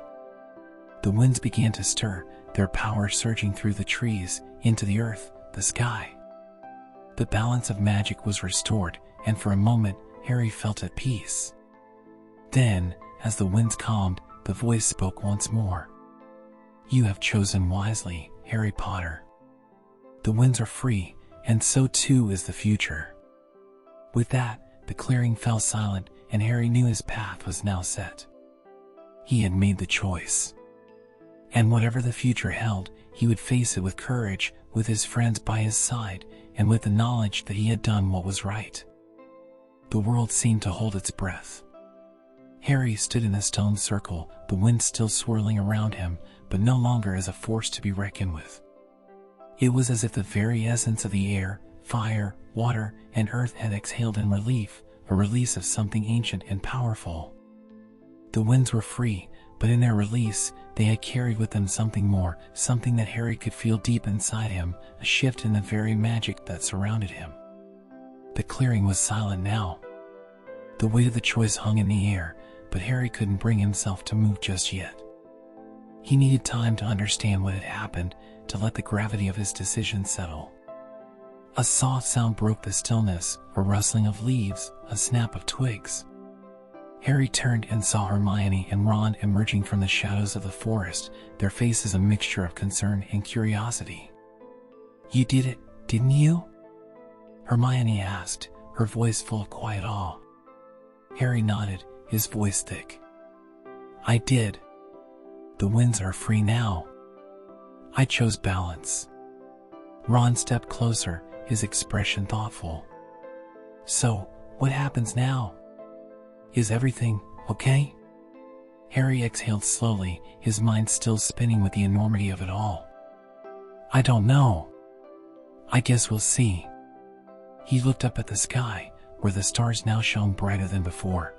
The winds began to stir, their power surging through the trees, into the earth, the sky. The balance of magic was restored, and for a moment, Harry felt at peace. Then, as the winds calmed, the voice spoke once more. "You have chosen wisely, Harry Potter. The winds are free, and so too is the future." With that, the clearing fell silent, and Harry knew his path was now set. He had made the choice. And whatever the future held, he would face it with courage, with his friends by his side, and with the knowledge that he had done what was right. The world seemed to hold its breath. Harry stood in a stone circle, the wind still swirling around him, but no longer as a force to be reckoned with. It was as if the very essence of the air, fire, water, and earth had exhaled in relief, a release of something ancient and powerful. The winds were free, but in their release, they had carried with them something more, something that Harry could feel deep inside him, a shift in the very magic that surrounded him. The clearing was silent now. The weight of the choice hung in the air, but Harry couldn't bring himself to move just yet. He needed time to understand what had happened, to let the gravity of his decision settle. A soft sound broke the stillness, a rustling of leaves, a snap of twigs. Harry turned and saw Hermione and Ron emerging from the shadows of the forest, their faces a mixture of concern and curiosity. "You did it, didn't you?" Hermione asked, her voice full of quiet awe. Harry nodded, his voice thick. "I did. The winds are free now. I chose balance." Ron stepped closer, his expression thoughtful. "So, what happens now? Is everything okay?" Harry exhaled slowly, his mind still spinning with the enormity of it all. "I don't know. I guess we'll see." He looked up at the sky, where the stars now shone brighter than before.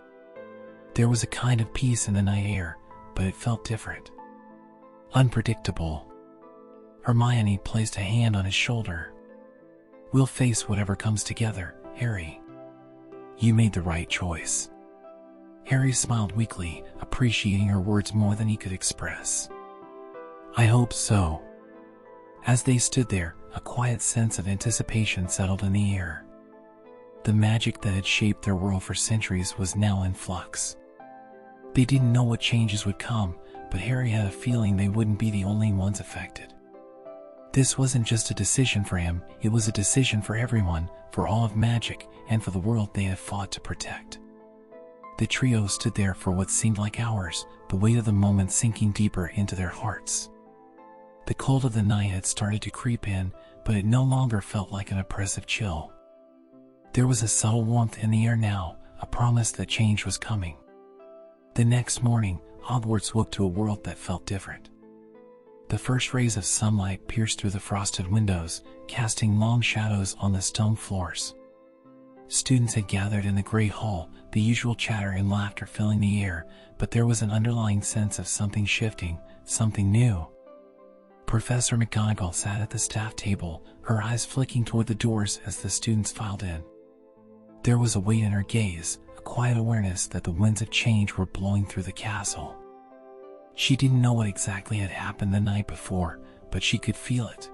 There was a kind of peace in the night air, but it felt different. Unpredictable. Hermione placed a hand on his shoulder. "We'll face whatever comes together, Harry. You made the right choice." Harry smiled weakly, appreciating her words more than he could express. "I hope so." As they stood there, a quiet sense of anticipation settled in the air. The magic that had shaped their world for centuries was now in flux. They didn't know what changes would come, but Harry had a feeling they wouldn't be the only ones affected. This wasn't just a decision for him, it was a decision for everyone, for all of magic, and for the world they had fought to protect. The trio stood there for what seemed like hours, the weight of the moment sinking deeper into their hearts. The cold of the night had started to creep in, but it no longer felt like an oppressive chill. There was a subtle warmth in the air now, a promise that change was coming. The next morning, Hogwarts woke to a world that felt different. The first rays of sunlight pierced through the frosted windows, casting long shadows on the stone floors. Students had gathered in the great hall, the usual chatter and laughter filling the air, but there was an underlying sense of something shifting, something new. Professor McGonagall sat at the staff table, her eyes flicking toward the doors as the students filed in. There was a weight in her gaze, a quiet awareness that the winds of change were blowing through the castle. She didn't know what exactly had happened the night before, but she could feel it.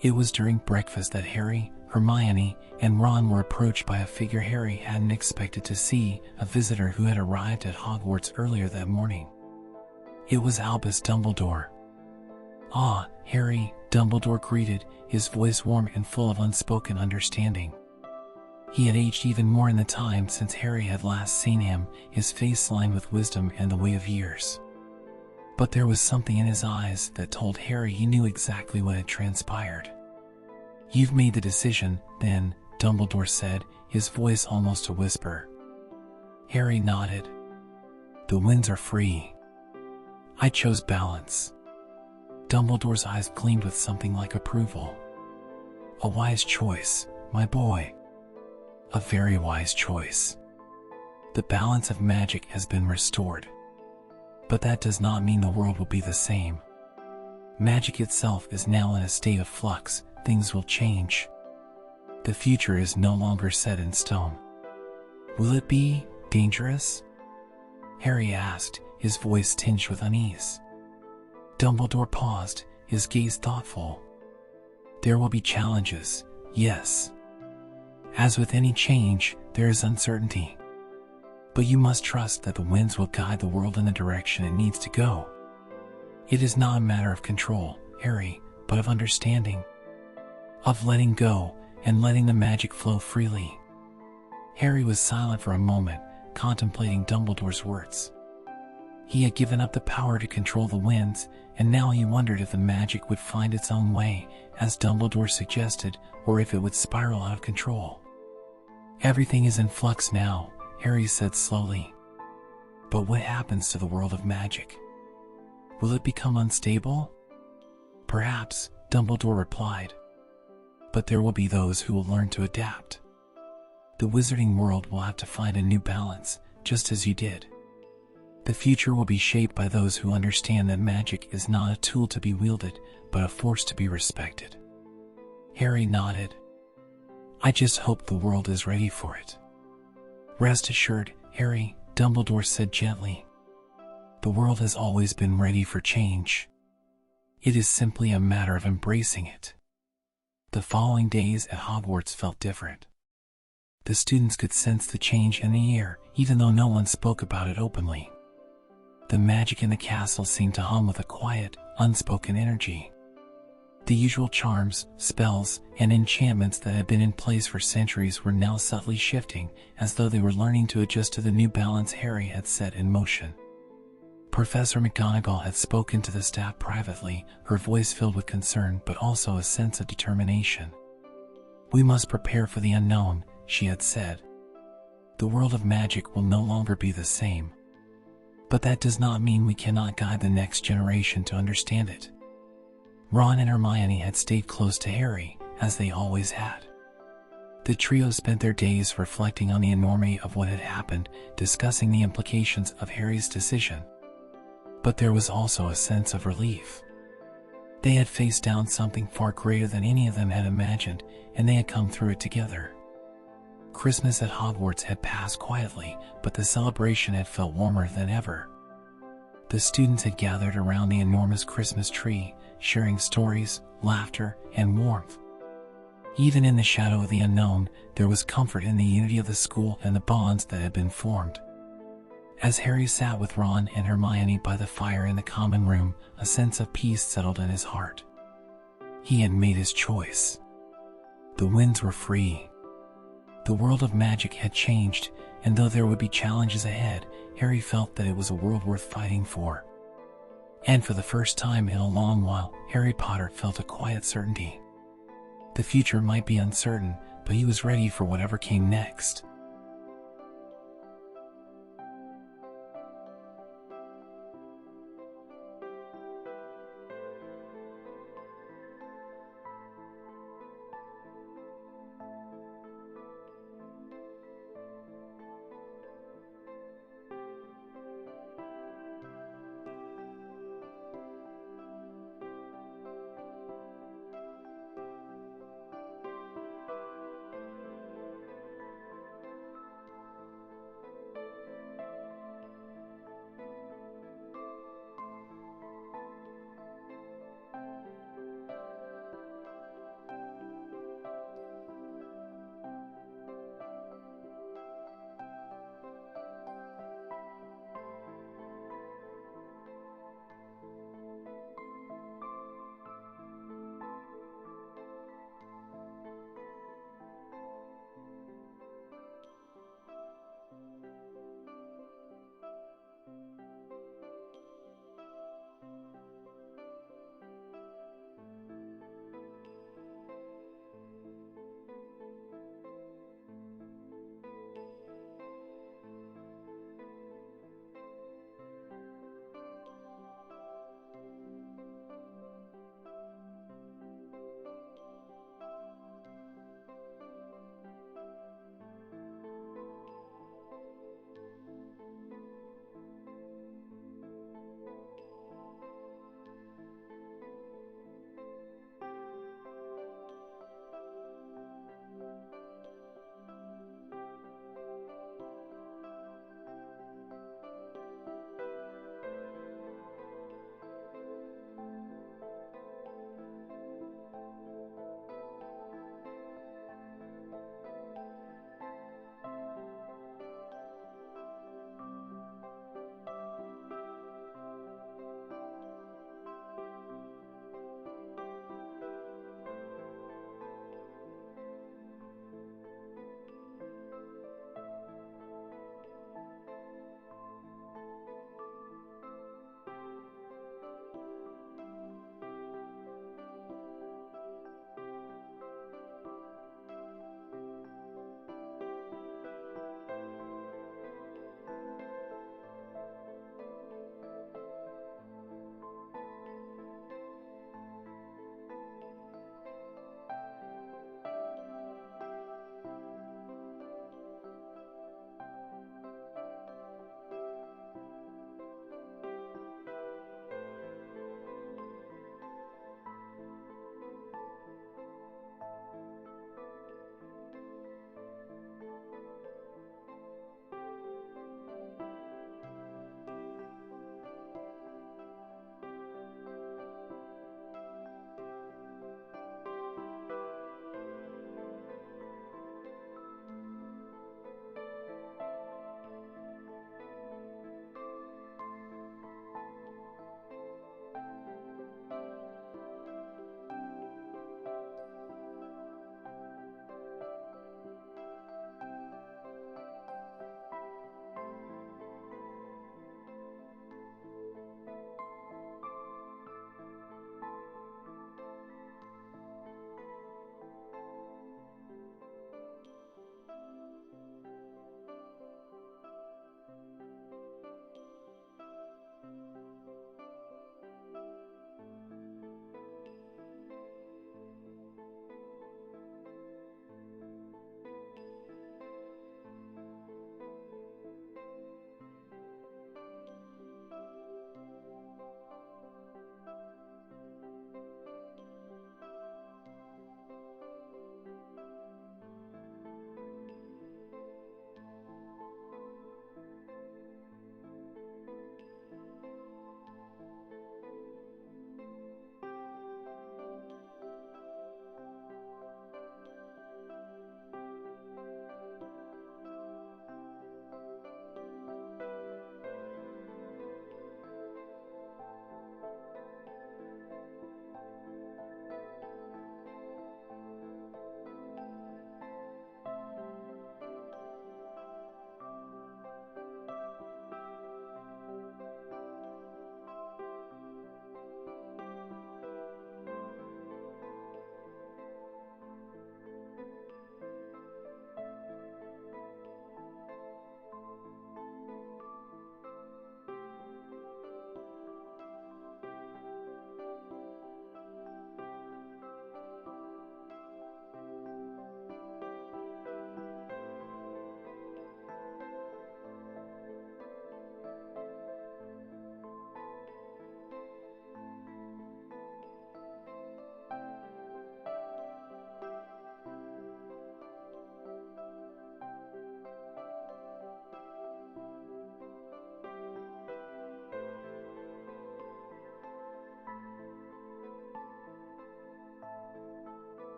It was during breakfast that Harry, Hermione, and Ron were approached by a figure Harry hadn't expected to see, a visitor who had arrived at Hogwarts earlier that morning. It was Albus Dumbledore. "Ah, Harry," Dumbledore greeted, his voice warm and full of unspoken understanding. He had aged even more in the time since Harry had last seen him, his face lined with wisdom and the weight of years. But there was something in his eyes that told Harry he knew exactly what had transpired. "You've made the decision, then," Dumbledore said, his voice almost a whisper. Harry nodded. "The winds are free. I chose balance." Dumbledore's eyes gleamed with something like approval. "A wise choice, my boy. A very wise choice. The balance of magic has been restored. But that does not mean the world will be the same. Magic itself is now in a state of flux. Things will change. The future is no longer set in stone." "Will it be dangerous?" Harry asked, his voice tinged with unease. Dumbledore paused, his gaze thoughtful. "There will be challenges, yes. As with any change, there is uncertainty. But you must trust that the winds will guide the world in the direction it needs to go. It is not a matter of control, Harry, but of understanding. Of letting go, and letting the magic flow freely." Harry was silent for a moment, contemplating Dumbledore's words. He had given up the power to control the winds, and now he wondered if the magic would find its own way, as Dumbledore suggested, or if it would spiral out of control. "Everything is in flux now," Harry said slowly. "But what happens to the world of magic? Will it become unstable?" "Perhaps," Dumbledore replied. "But there will be those who will learn to adapt. The wizarding world will have to find a new balance, just as you did. The future will be shaped by those who understand that magic is not a tool to be wielded, but a force to be respected." Harry nodded. "I just hope the world is ready for it." "Rest assured, Harry," Dumbledore said gently. "The world has always been ready for change. It is simply a matter of embracing it." The following days at Hogwarts felt different. The students could sense the change in the air, even though no one spoke about it openly. The magic in the castle seemed to hum with a quiet, unspoken energy. The usual charms, spells, and enchantments that had been in place for centuries were now subtly shifting, as though they were learning to adjust to the new balance Harry had set in motion. Professor McGonagall had spoken to the staff privately, her voice filled with concern but also a sense of determination. "We must prepare for the unknown," she had said. "The world of magic will no longer be the same. But that does not mean we cannot guide the next generation to understand it." Ron and Hermione had stayed close to Harry, as they always had. The trio spent their days reflecting on the enormity of what had happened, discussing the implications of Harry's decision. But there was also a sense of relief. They had faced down something far greater than any of them had imagined, and they had come through it together. Christmas at Hogwarts had passed quietly, but the celebration had felt warmer than ever. The students had gathered around the enormous Christmas tree, sharing stories, laughter, and warmth. Even in the shadow of the unknown, there was comfort in the unity of the school and the bonds that had been formed. As Harry sat with Ron and Hermione by the fire in the common room, a sense of peace settled in his heart. He had made his choice. The winds were free. The world of magic had changed, and though there would be challenges ahead, Harry felt that it was a world worth fighting for. And for the first time in a long while, Harry Potter felt a quiet certainty. The future might be uncertain, but he was ready for whatever came next.